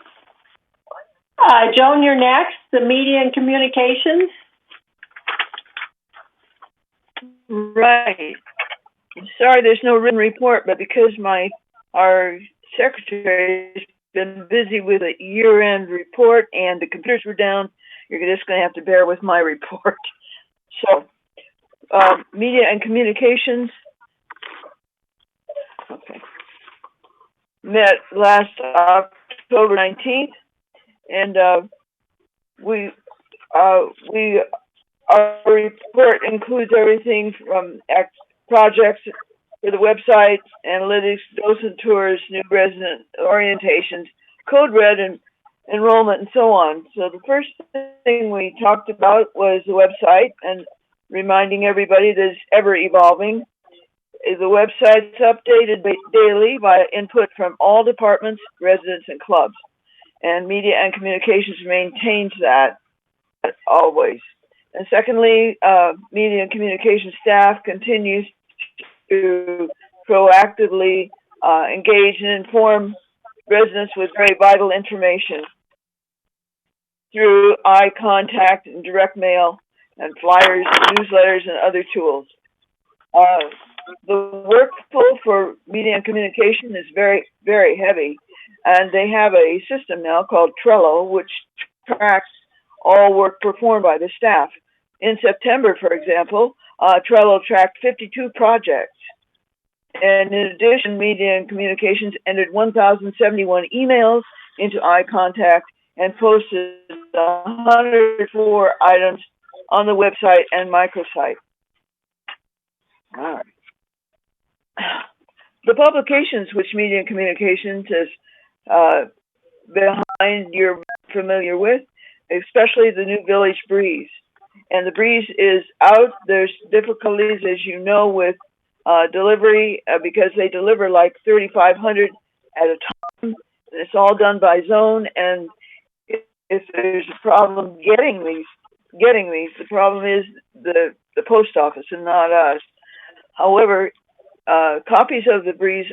Speaker 1: Joan, you're next. The media and communications.
Speaker 4: Right. Sorry, there's no written report, but because our secretary has been busy with a year-end report and the computers were down, you're just going to have to bear with my report. So, media and communications. Okay. Met last October 19th, and our report includes everything from projects for the website, analytics, docent tours, new resident orientations, code red, and enrollment, and so on. So the first thing we talked about was the website and reminding everybody that it's ever evolving. The website's updated daily by input from all departments, residents, and clubs. And media and communications maintains that always. And secondly, media and communication staff continues to proactively engage and inform residents with very vital information through eye contact and direct mail and flyers, and newsletters, and other tools. The workflow for media and communication is very, very heavy, and they have a system now called Trello, which tracks all work performed by the staff. In September, for example, Trello tracked 52 projects. And in addition, media and communications entered 1,071 emails into iContact and posted 104 items on the website and microsite. All right. The publications which Media and Communications is behind you're familiar with, especially the new Village Breeze. And the Breeze is out. There's difficulties, as you know, with delivery because they deliver like 3,500 at a time. It's all done by zone, and if there's a problem getting these, the problem is the post office and not us. However, copies of the Breeze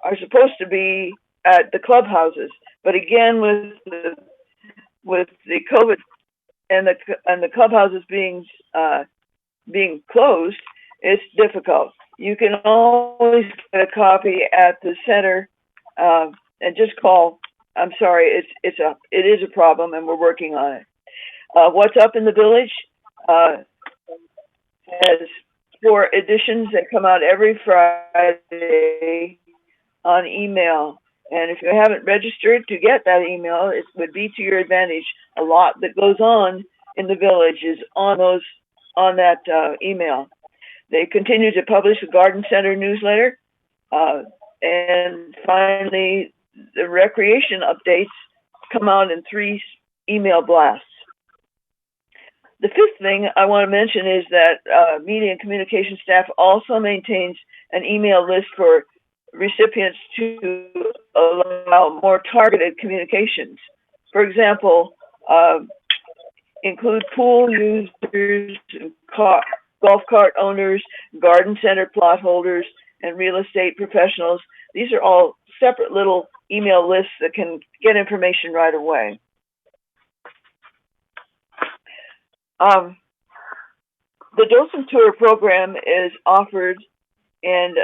Speaker 4: are supposed to be at the clubhouses, but again, with the COVID and the clubhouses being closed, it's difficult. You can always get a copy at the center, and just call. I'm sorry, it is a problem, and we're working on it. What's up in the village has 4 editions that come out every Friday on email. And if you haven't registered to get that email, it would be to your advantage. A lot that goes on in the village is on that email. They continue to publish a garden center newsletter. And finally, the recreation updates come out in 3 email blasts. The 5th thing I want to mention is that media and communication staff also maintains an email list for recipients to allow more targeted communications. For example, include pool users, golf cart owners, garden center plot holders, and real estate professionals. These are all separate little email lists that can get information right away. The Docent Tour program is offered and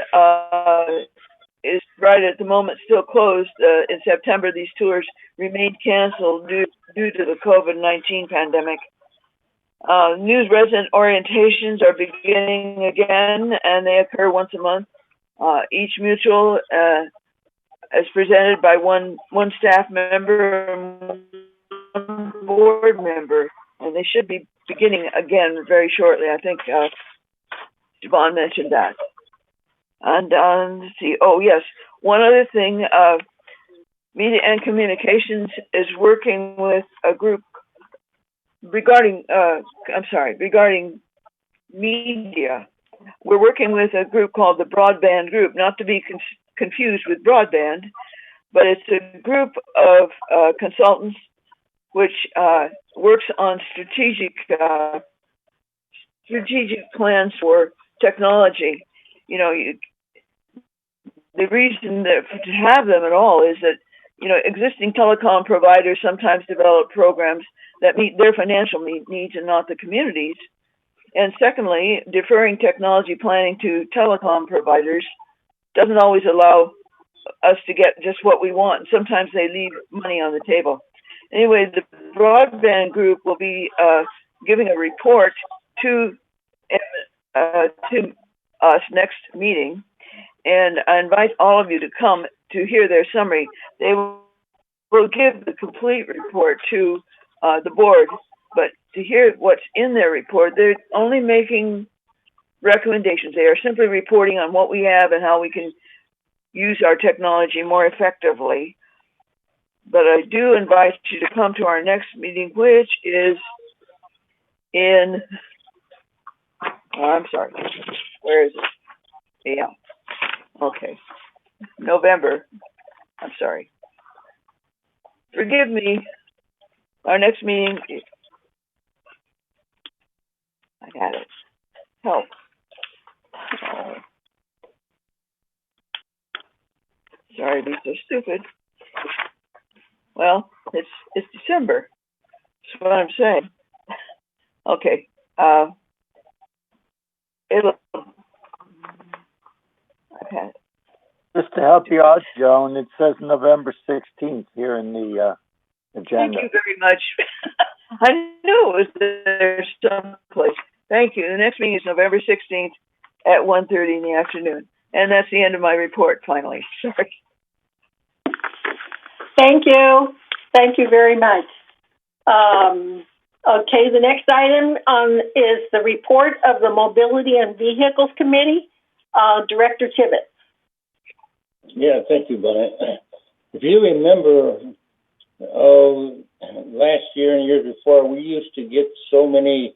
Speaker 4: is right at the moment still closed. In September, these tours remained canceled due to the COVID-19 pandemic. News resident orientations are beginning again, and they occur once a month. Each mutual is presented by one staff member and one board member, and they should be beginning again very shortly. I think Siobhan mentioned that. And let's see. Oh yes, one other thing. Media and Communications is working with a group regarding media. We're working with a group called the Broadband Group, not to be confused with broadband, but it's a group of consultants which works on strategic plans for technology. You know, the reason to have them at all is that, you know, existing telecom providers sometimes develop programs that meet their financial needs and not the community's. And secondly, deferring technology planning to telecom providers doesn't always allow us to get just what we want. Sometimes they leave money on the table. Anyway, the Broadband Group will be giving a report to us next meeting, and I invite all of you to come to hear their summary. They will give the complete report to the board, but to hear what's in their report, they're only making recommendations. They are simply reporting on what we have and how we can use our technology more effectively. But I do invite you to come to our next meeting, which is in, I'm sorry, where is it? Yeah, okay, November, I'm sorry. Forgive me, our next meeting, I had it, help. Oh. Sorry to be so stupid. Well, it's December. That's what I'm saying. Okay. Okay.
Speaker 2: Just to help you out, Joan, it says November 16th here in the agenda.
Speaker 4: Thank you very much. I knew it was there someplace. Thank you. The next meeting is November 16th at 1:30 in the afternoon. And that's the end of my report, finally. Sorry.
Speaker 1: Thank you. Thank you very much. Okay, the next item is the report of the Mobility and Vehicles Committee. Director Tibbetts.
Speaker 15: Yeah, thank you, Bonnet. If you remember, last year and years before, we used to get so many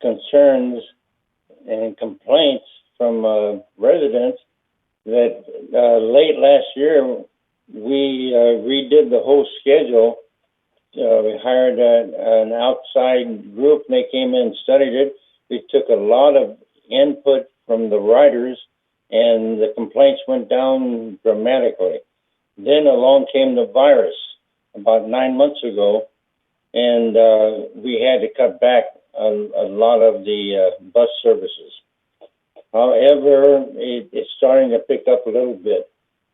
Speaker 15: concerns and complaints from residents that late last year we redid the whole schedule. We hired an outside group, and they came in and studied it. We took a lot of input from the riders, and the complaints went down dramatically. Then along came the virus about 9 months ago, and we had to cut back a lot of the bus services. However, it's starting to pick up a little bit.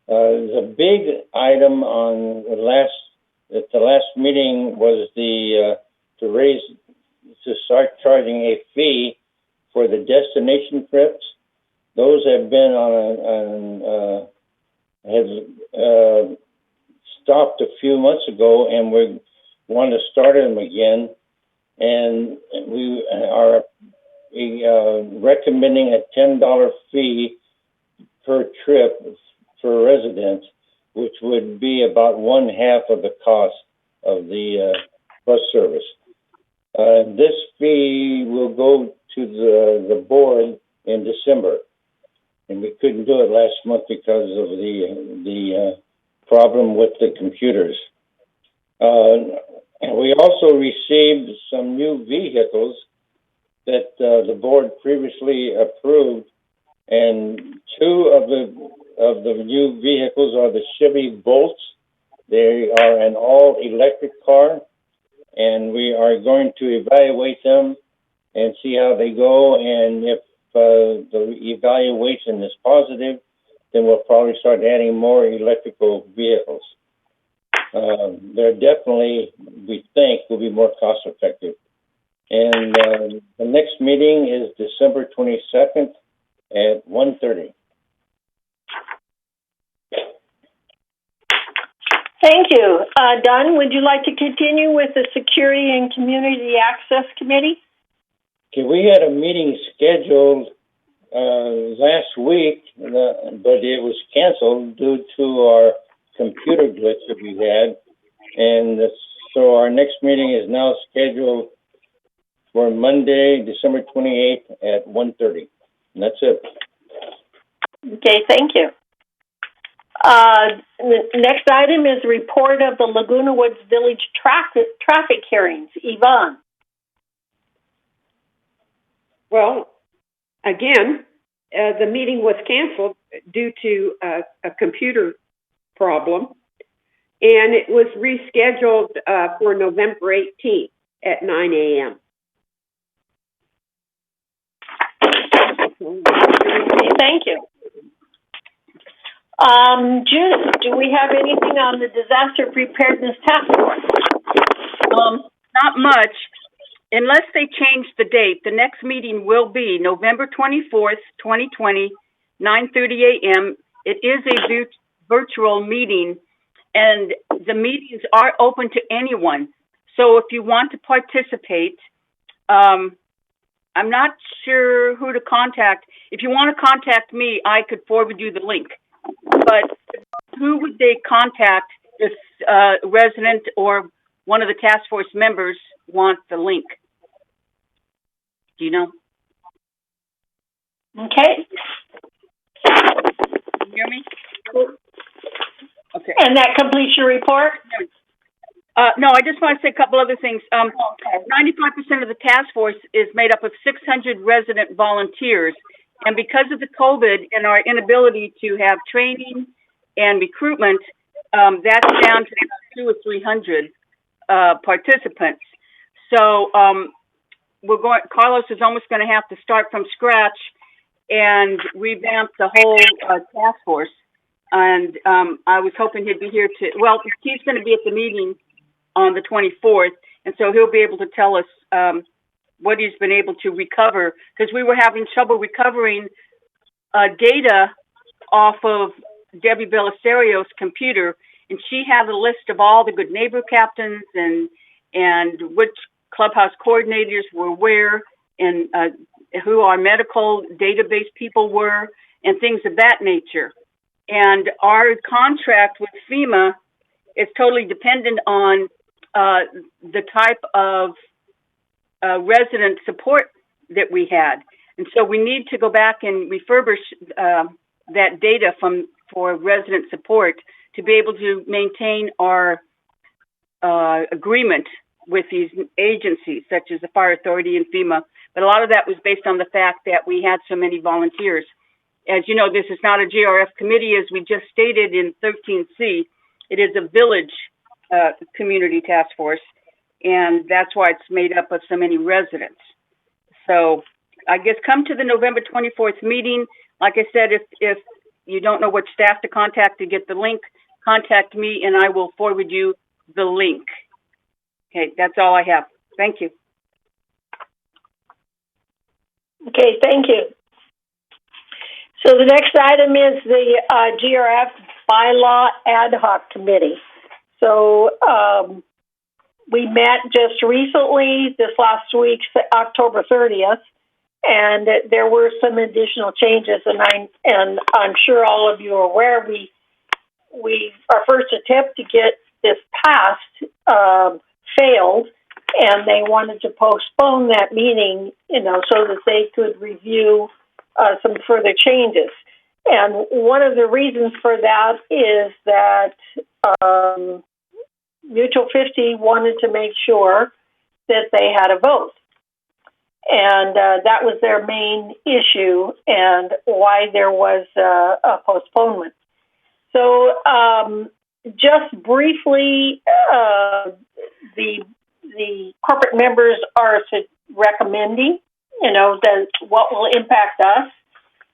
Speaker 15: The big item on the last meeting was to start charging a fee for the destination trips. Those have been stopped a few months ago, and we want to start them again. And we are recommending a $10 fee per trip for residents, which would be about 1/2 of the cost of the bus service. This fee will go to the board in December, and we couldn't do it last month because of the problem with the computers. We also received some new vehicles that the board previously approved, and two of the new vehicles are the Chevy Bolts. They are an all-electric car, and we are going to evaluate them and see how they go. And if the evaluation is positive, then we'll probably start adding more electrical vehicles. They're definitely, we think, will be more cost-effective. And the next meeting is December 22nd at 1:30.
Speaker 1: Thank you. Don, would you like to continue with the Security and Community Access Committee?
Speaker 15: Okay, we had a meeting scheduled last week, but it was canceled due to our computer glitch that we had. And so our next meeting is now scheduled for Monday, December 28th at 1:30. And that's it.
Speaker 1: Okay, thank you. The next item is report of the Laguna Woods Village traffic hearings. Yvonne.
Speaker 9: Well, again, the meeting was canceled due to a computer problem, and it was rescheduled for November 18th at 9 a.m.
Speaker 1: Thank you. Judith, do we have anything on the Disaster Preparedness Task Force?
Speaker 16: Not much. Unless they change the date, the next meeting will be November 24th, 2020, 9:30 a.m. It is a virtual meeting, and the meetings are open to anyone. So if you want to participate, I'm not sure who to contact. If you want to contact me, I could forward you the link. But who would they contact if a resident or one of the task force members want the link? Do you know?
Speaker 1: Okay.
Speaker 16: Can you hear me? Okay.
Speaker 1: And that completes your report?
Speaker 16: No, I just want to say a couple other things. 95% of the task force is made up of 600 resident volunteers. And because of the COVID and our inability to have training and recruitment, that's down to 200 or 300 participants. So Carlos is almost going to have to start from scratch and revamp the whole task force. And I was hoping he'd be here he's going to be at the meeting on the 24th. And so he'll be able to tell us what he's been able to recover, because we were having trouble recovering data off of Debbie Belliserio's computer, and she had a list of all the good neighbor captains and which clubhouse coordinators were where, and who our medical database people were, and things of that nature. And our contract with FEMA is totally dependent on the type of resident support that we had. And so we need to go back and refurbish that data for resident support to be able to maintain our agreement with these agencies, such as the Fire Authority and FEMA. But a lot of that was based on the fact that we had so many volunteers. As you know, this is not a GRF committee, as we just stated in 13C. It is a village community task force, and that's why it's made up of so many residents. So I guess come to the November 24th meeting. Like I said, if you don't know what staff to contact to get the link, contact me and I will forward you the link. Okay, that's all I have. Thank you.
Speaker 1: Okay, thank you. So the next item is the GRF Bylaw Ad Hoc Committee. So we met just recently, this last week, October 30th, and there were some additional changes, and I'm sure all of you are aware our first attempt to get this passed failed, and they wanted to postpone that meeting, so that they could review some further changes. And one of the reasons for that is that Mutual 50 wanted to make sure that they had a vote. And that was their main issue and why there was a postponement. So just briefly, the corporate members are recommending, that what will impact us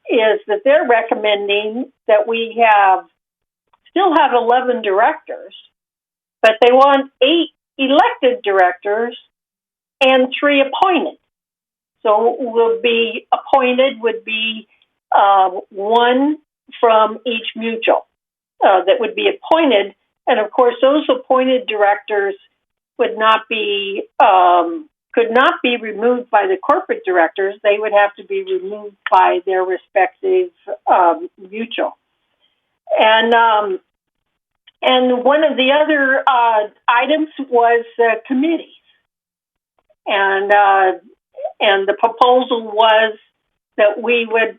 Speaker 1: is that they're recommending that we still have 11 directors, but they want 8 elected directors and 3 appointed. So will be appointed would be 1 from each mutual that would be appointed. And of course, those appointed directors would not be, could not be removed by the corporate directors. They would have to be removed by their respective mutual. And one of the other items was committees. And the proposal was that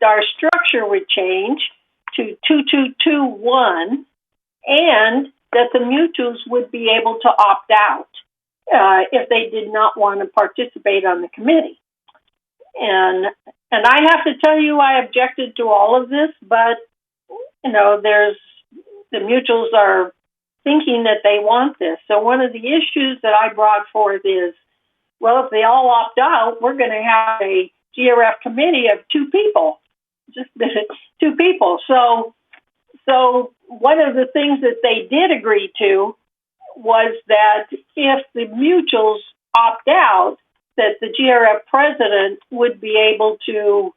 Speaker 1: our structure would change to 2221, and that the mutuals would be able to opt out if they did not want to participate on the committee. And I have to tell you, I objected to all of this, but the mutuals are thinking that they want this. So one of the issues that I brought forth is, well, if they all opt out, we're going to have a GRF committee of 2 people, just 2 people. So one of the things that they did agree to was that if the mutuals opt out, that the GRF president would be able to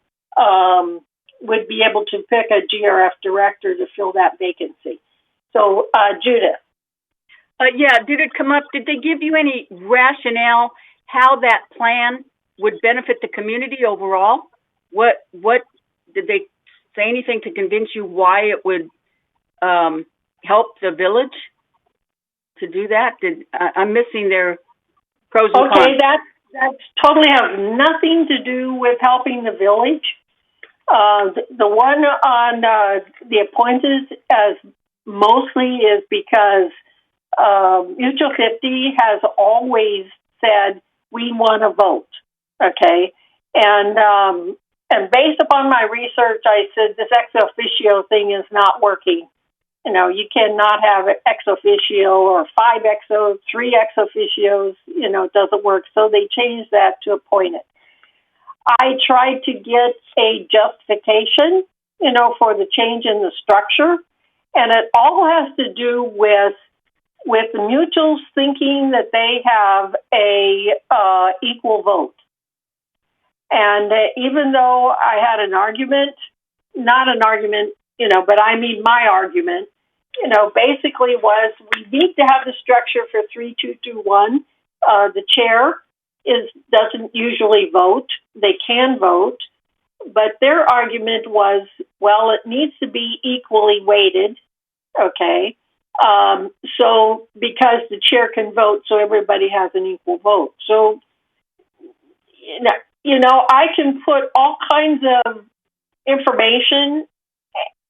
Speaker 1: pick a GRF director to fill that vacancy. So, Judith.
Speaker 16: Yeah, did it come up? Did they give you any rationale how that plan would benefit the community overall? What did they say anything to convince you why it would help the village to do that? I'm missing their pros and cons.
Speaker 1: Okay, that totally has nothing to do with helping the village. The one on the appointed as mostly is because Mutual 50 has always said we want to vote, okay? And based upon my research, I said this ex officio thing is not working. You cannot have an ex officio or 5 exos, 3 ex officios, it doesn't work. So they changed that to appointed. I tried to get a justification, for the change in the structure, and it all has to do with with the mutuals thinking that they have a equal vote. And even though I had an argument, not an argument, but I mean my argument, basically was we need to have the structure for 3221. The chair doesn't usually vote. They can vote, but their argument was, well, it needs to be equally weighted. Okay. So because the chair can vote, so everybody has an equal vote. So, I can put all kinds of information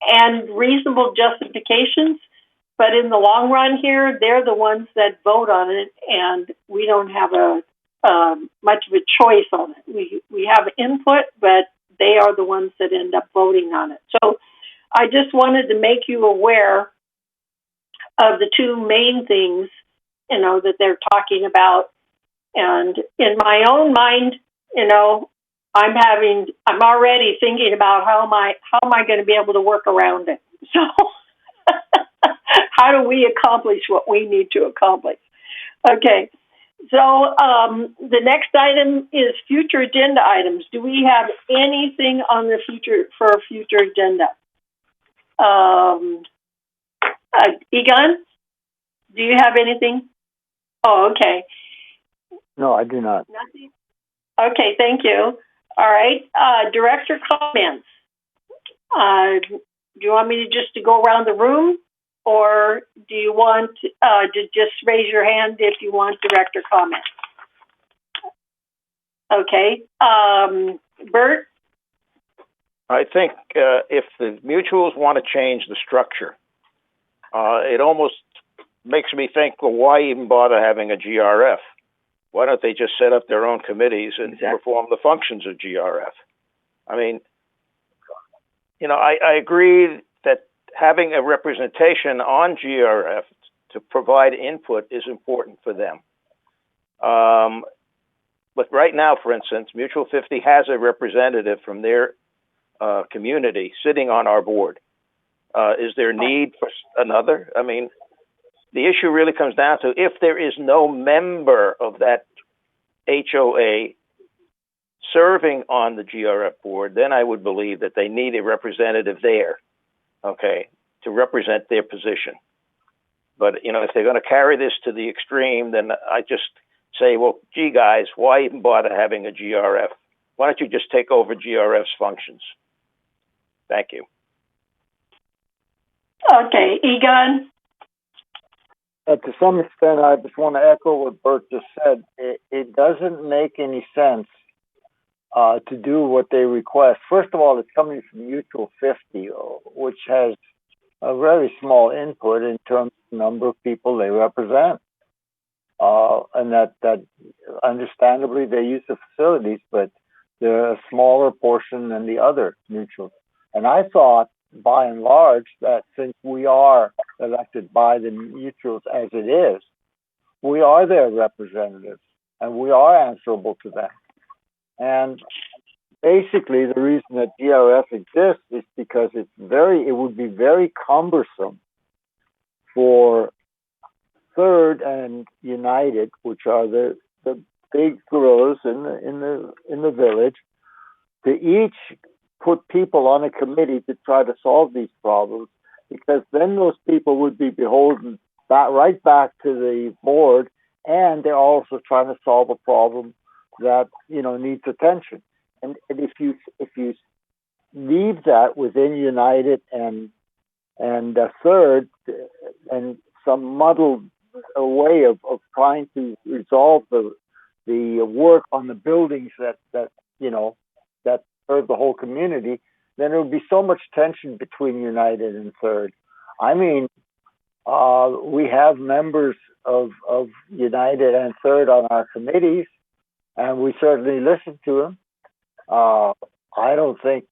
Speaker 1: and reasonable justifications, but in the long run here, they're the ones that vote on it, and we don't have much of a choice on it. We have input, but they are the ones that end up voting on it. So I just wanted to make you aware of the two main things, that they're talking about. And in my own mind, I'm already thinking about how am I going to be able to work around it. So how do we accomplish what we need to accomplish? Okay. So the next item is future agenda items. Do we have anything on the future agenda? Egon, do you have anything? Oh, okay.
Speaker 2: No, I do not.
Speaker 1: Nothing? Okay, thank you. All right, director comments. Do you want me to go around the room, or do you want to just raise your hand if you want director comments? Okay, Bert?
Speaker 14: I think if the mutuals want to change the structure, it almost makes me think, well, why even bother having a GRF? Why don't they just set up their own committees and perform the functions of GRF? I mean, I agree that having a representation on GRF to provide input is important for them. But right now, for instance, Mutual 50 has a representative from their community sitting on our board. Is there need for another? I mean, the issue really comes down to if there is no member of that HOA serving on the GRF board, then I would believe that they need a representative there, okay, to represent their position. But, if they're going to carry this to the extreme, then I just say, well, gee, guys, why even bother having a GRF? Why don't you just take over GRF's functions? Thank you.
Speaker 1: Okay, Egon?
Speaker 2: To some extent, I just want to echo what Bert just said. It doesn't make any sense to do what they request. First of all, it's coming from Mutual 50, which has a very small input in terms of the number of people they represent. And that understandably they use the facilities, but they're a smaller portion than the other mutuals. And I thought, by and large, that since we are elected by the mutuals as it is, we are their representatives and we are answerable to them. And basically, the reason that GRF exists is because it would be very cumbersome for Third and United, which are the big gorillas in the village, to each put people on a committee to try to solve these problems, because then those people would be beholden right back to the board, and they're also trying to solve a problem that needs attention. And if you leave that within United and Third, and some muddled way of trying to resolve the work on the buildings that serve the whole community, then there would be so much tension between United and Third. I mean, we have members of United and Third on our committees, and we certainly listen to them. I don't think,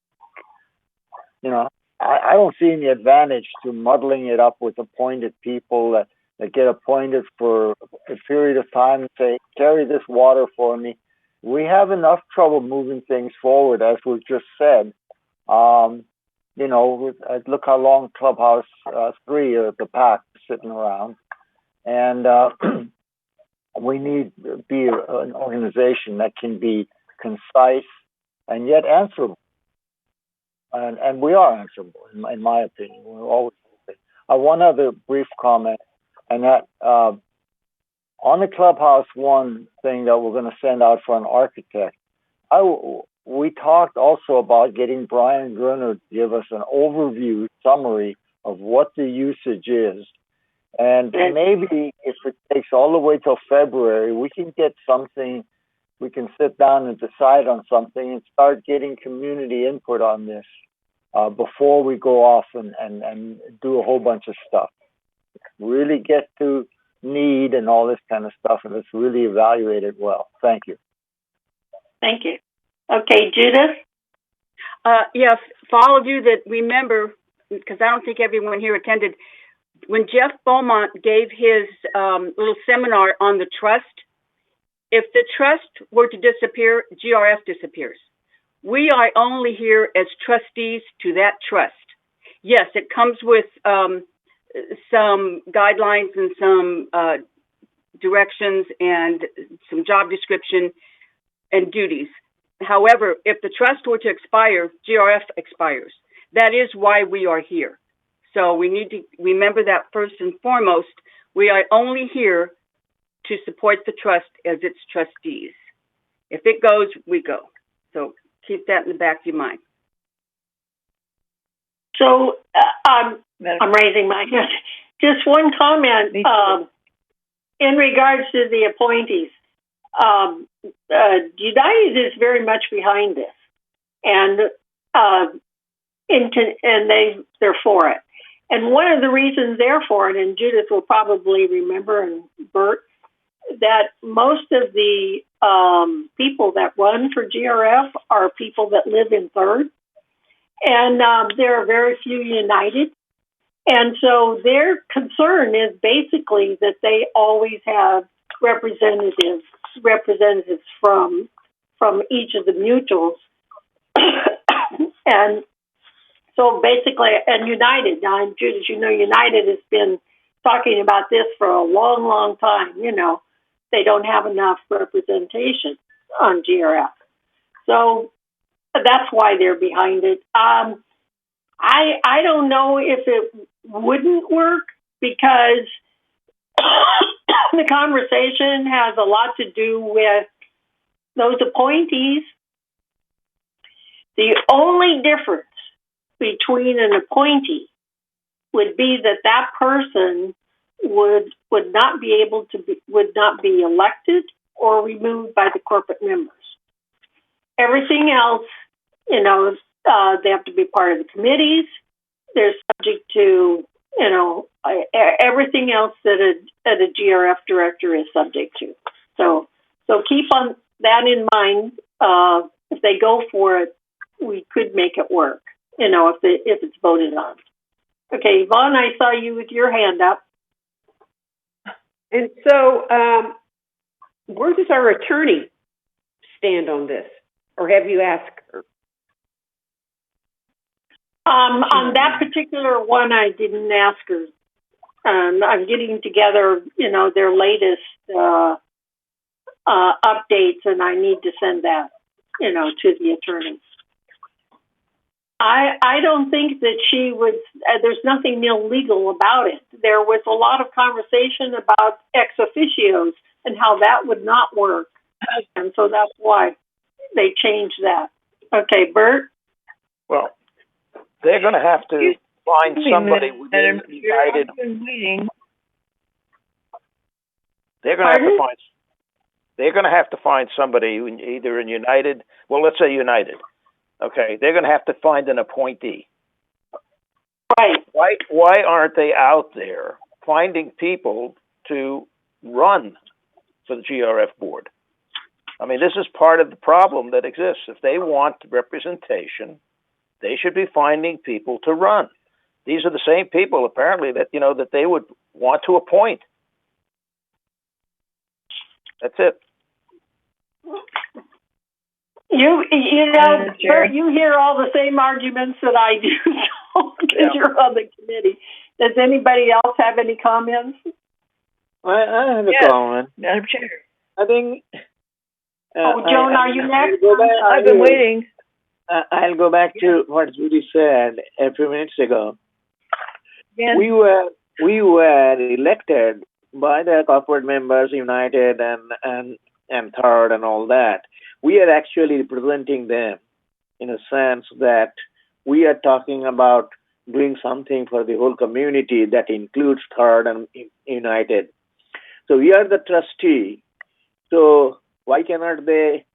Speaker 2: I don't see any advantage to muddling it up with appointed people that get appointed for a period of time and say, carry this water for me. We have enough trouble moving things forward, as we've just said. Look how long Clubhouse 3 or the PAC is sitting around. And we need to be an organization that can be concise and yet answerable. And we are answerable, in my opinion. We're always. One other brief comment, and that on the Clubhouse One thing that we're going to send out for an architect, we talked also about getting Brian Gruner to give us an overview summary of what the usage is. And maybe if it takes all the way till February, we can get something, we can sit down and decide on something and start getting community input on this before we go off and do a whole bunch of stuff. Really get to need and all this kind of stuff, and let's really evaluate it well. Thank you.
Speaker 1: Thank you. Okay, Judith?
Speaker 16: Yes, for all of you that remember, because I don't think everyone here attended, when Jeff Beaumont gave his little seminar on the trust, if the trust were to disappear, GRF disappears. We are only here as trustees to that trust. Yes, it comes with some guidelines and some directions and some job description and duties. However, if the trust were to expire, GRF expires. That is why we are here. So we need to remember that first and foremost. We are only here to support the trust as its trustees. If it goes, we go. So keep that in the back of your mind.
Speaker 1: So I'm raising my hand. Just one comment in regards to the appointees. United is very much behind this, and they're for it. And one of the reasons they're for it, and Judith will probably remember, and Bert, that most of the people that run for GRF are people that live in Third, and there are very few United. And so their concern is basically that they always have representatives from each of the mutuals. And so basically, and United, now, Judith, you know, United has been talking about this for a long, long time. You know, they don't have enough representation on GRF. So that's why they're behind it. I don't know if it wouldn't work, because the conversation has a lot to do with those appointees. The only difference between an appointee would be that person would not be elected or removed by the corporate members. Everything else, you know, they have to be part of the committees. They're subject to, you know, everything else that a GRF director is subject to. So keep on that in mind. If they go for it, we could make it work, you know, if it's voted on. Okay, Yvonne, I saw you with your hand up.
Speaker 9: And so, where does our attorney stand on this? Or have you asked her?
Speaker 1: On that particular one, I didn't ask her. I'm getting together, you know, their latest updates, and I need to send that, you know, to the attorney. I don't think that she would, there's nothing illegal about it. There was a lot of conversation about ex officios and how that would not work. And so that's why they changed that. Okay, Bert?
Speaker 14: Well, they're going to have to find somebody within United. They're going to have to find somebody either in United. Well, let's say United. Okay, they're going to have to find an appointee.
Speaker 1: Right.
Speaker 14: Why aren't they out there finding people to run for the GRF board? I mean, this is part of the problem that exists. If they want representation, they should be finding people to run. These are the same people, apparently, that, you know, that they would want to appoint. That's it.
Speaker 1: You know, Bert, you hear all the same arguments that I do, because you're on the committee. Does anybody else have any comments?
Speaker 11: I have a
Speaker 4: Yes,
Speaker 11: comment.
Speaker 4: Madam Chair.
Speaker 11: I think.
Speaker 1: Joan, are you next?
Speaker 4: I've been waiting.
Speaker 11: I'll go back to what Judy said a few minutes ago.
Speaker 4: Again.
Speaker 11: We were elected by the corporate members, United and Third and all that. We are actually representing them in a sense that we are talking about doing something for the whole community that includes Third and United. So we are the trustee. So why cannot they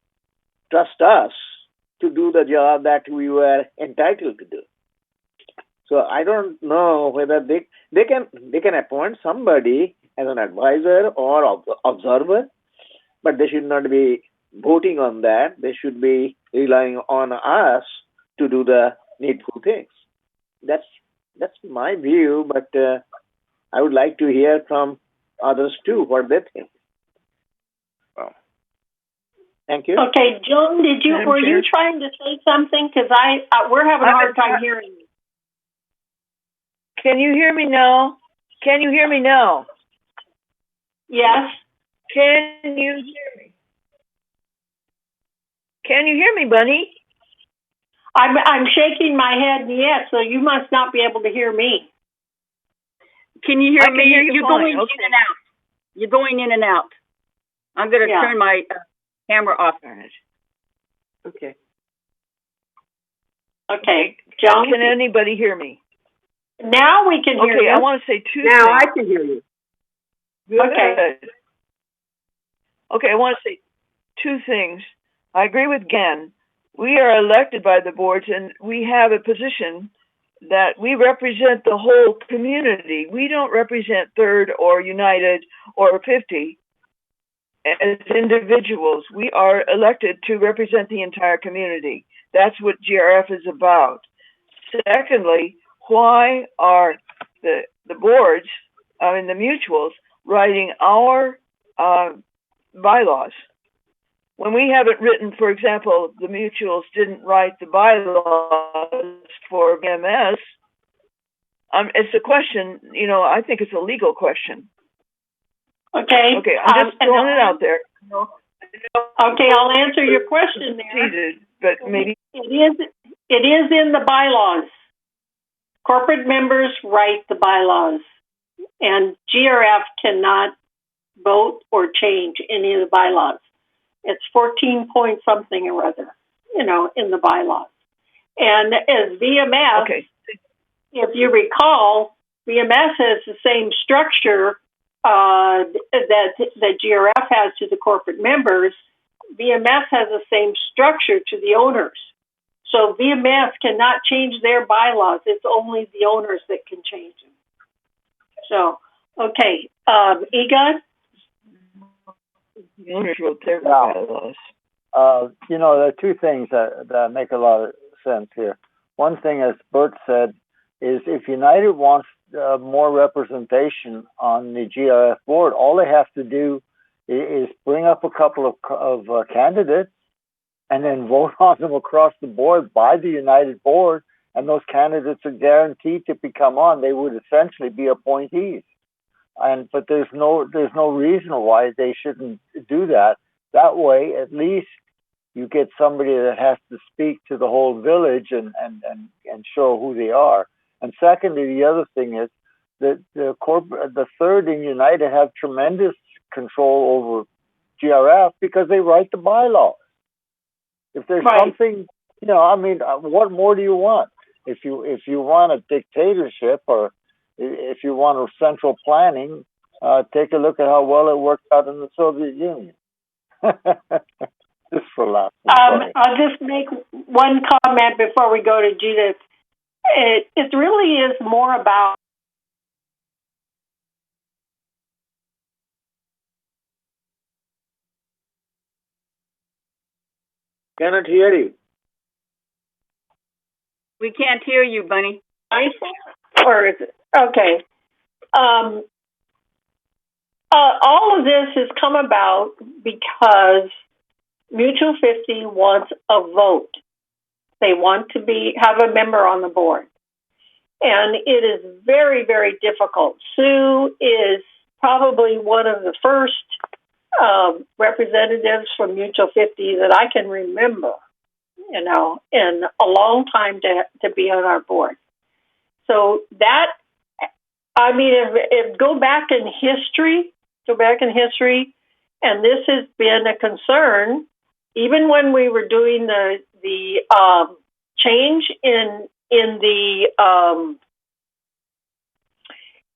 Speaker 11: trust us to do the job that we were entitled to do? So I don't know whether they can appoint somebody as an advisor or observer, but they should not be voting on that. They should be relying on us to do the needful things. That's my view, but I would like to hear from others too what they think. Well, thank you.
Speaker 1: Okay, Joan, were you trying to say something? Because we're having a hard time hearing you.
Speaker 4: Can you hear me now? Can you hear me now?
Speaker 1: Yes.
Speaker 4: Can you hear me? Can you hear me, Bunny?
Speaker 1: I'm shaking my head yes, so you must not be able to hear me.
Speaker 16: Can you hear me? You're
Speaker 4: fine.
Speaker 16: going in and out. You're going in and out. I'm going to turn my camera off.
Speaker 11: Okay.
Speaker 1: Okay, Joan.
Speaker 4: Can anybody hear me?
Speaker 1: Now we can hear you.
Speaker 4: Okay, I want to say two things.
Speaker 16: Now I can hear you.
Speaker 4: Good.
Speaker 1: Okay.
Speaker 4: Okay, I want to say two things. I agree with Gen. We are elected by the boards, and we have a position that we represent the whole community. We don't represent Third or United or 50 as individuals. We are elected to represent the entire community. That's what GRF is about. Secondly, why are the boards, the mutuals, writing our bylaws? When we have it written, for example, the mutuals didn't write the bylaws for VMS, it's a question, I think it's a legal question.
Speaker 1: Okay.
Speaker 4: Okay, I'm just throwing it out there.
Speaker 1: Okay, I'll answer your question there.
Speaker 4: But maybe
Speaker 1: it is in the bylaws. Corporate members write the bylaws, and GRF cannot vote or change any of the bylaws. It's 14 point something or other, in the bylaws. And as VMS, if you recall, VMS has the same structure that GRF has to the corporate members. VMS has the same structure to the owners. So VMS cannot change their bylaws. It's only the owners that can change them. So, okay, Egon?
Speaker 4: The owners wrote their bylaws.
Speaker 2: There are two things that make a lot of sense here. One thing, as Bert said, is if United wants more representation on the GRF board, all they have to do is bring up a couple of candidates and then vote on them across the board by the United board, and those candidates are guaranteed to become on. They would essentially be appointees. But there's no reason why they shouldn't do that. That way, at least you get somebody that has to speak to the whole village and show who they are. And secondly, the other thing is that the Third and United have tremendous control over GRF because they write the bylaws. If there's something, what more do you want? If you want a dictatorship or if you want a central planning, take a look at how well it worked out in the Soviet Union. Just for laughs.
Speaker 1: I'll just make one comment before we go to Judith. It really is more about
Speaker 11: Cannot hear you.
Speaker 16: We can't hear you, Bunny.
Speaker 1: Or is it? Okay. All of this has come about because Mutual 50 wants a vote. They want to have a member on the board. And it is very, very difficult. Sue is probably one of the first representatives from Mutual 50 that I can remember, in a long time to be on our board. So that, I mean, if go back in history, and this has been a concern, even when we were doing the change in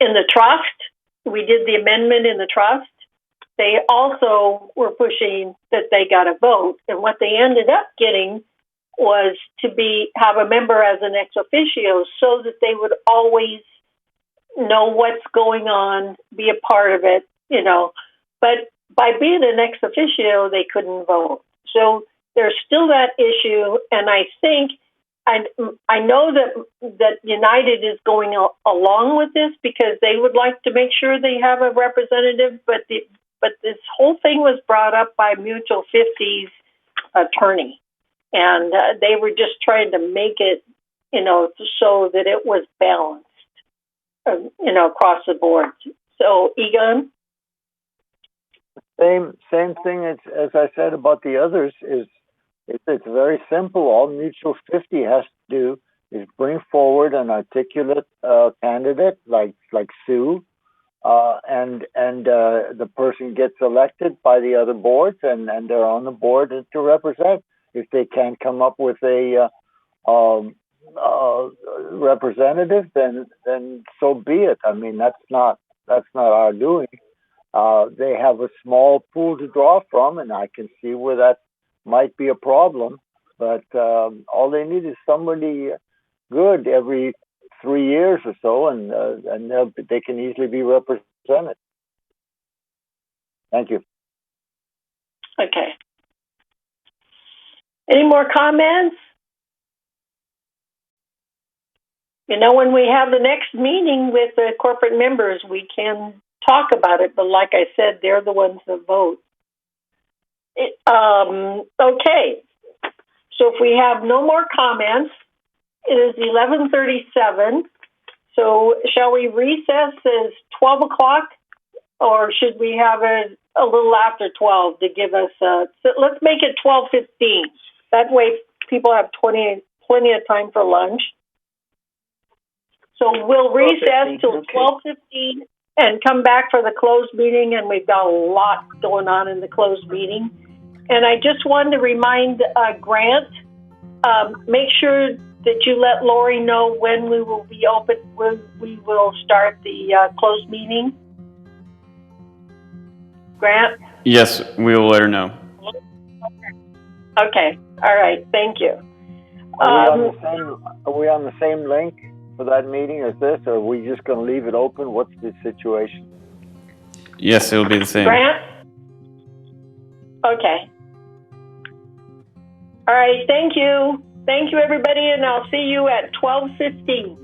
Speaker 1: the trust, we did the amendment in the trust. They also were pushing that they got a vote, and what they ended up getting was to have a member as an ex officio, so that they would always know what's going on, be a part of it, But by being an ex officio, they couldn't vote. So there's still that issue, and I think I know that United is going along with this because they would like to make sure they have a representative, but this whole thing was brought up by Mutual 50's attorney, and they were just trying to make it, so that it was balanced, across the board. So, Egon?
Speaker 2: Same thing as I said about the others is it's very simple. All Mutual 50 has to do is bring forward an articulate candidate like Sue, and the person gets elected by the other boards, and they're on the board to represent. If they can't come up with a representative, then so be it. I mean, that's not our doing. They have a small pool to draw from, and I can see where that might be a problem. But all they need is somebody good every 3 years or so, and they can easily be represented. Thank you.
Speaker 1: Okay. Any more comments? When we have the next meeting with the corporate members, we can talk about it, but like I said, they're the ones that vote. Okay, so if we have no more comments, it is 11:37. So shall we recess as 12 o'clock, or should we have it a little after 12 to give us so let's make it 12:15. That way people have plenty of time for lunch. So we'll recess till 12:15 and come back for the closed meeting, and we've got a lot going on in the closed meeting. And I just wanted to remind Grant, make sure that you let Lori know when we will be open, when we will start the closed meeting. Grant?
Speaker 13: Yes, we will let her know.
Speaker 1: Okay. All right. Thank you.
Speaker 2: Are we on the same link for that meeting as this, or are we just going to leave it open? What's the situation?
Speaker 13: Yes, it'll be the same.
Speaker 1: Grant? Okay. All right. Thank you. Thank you, everybody, and I'll see you at 12:15.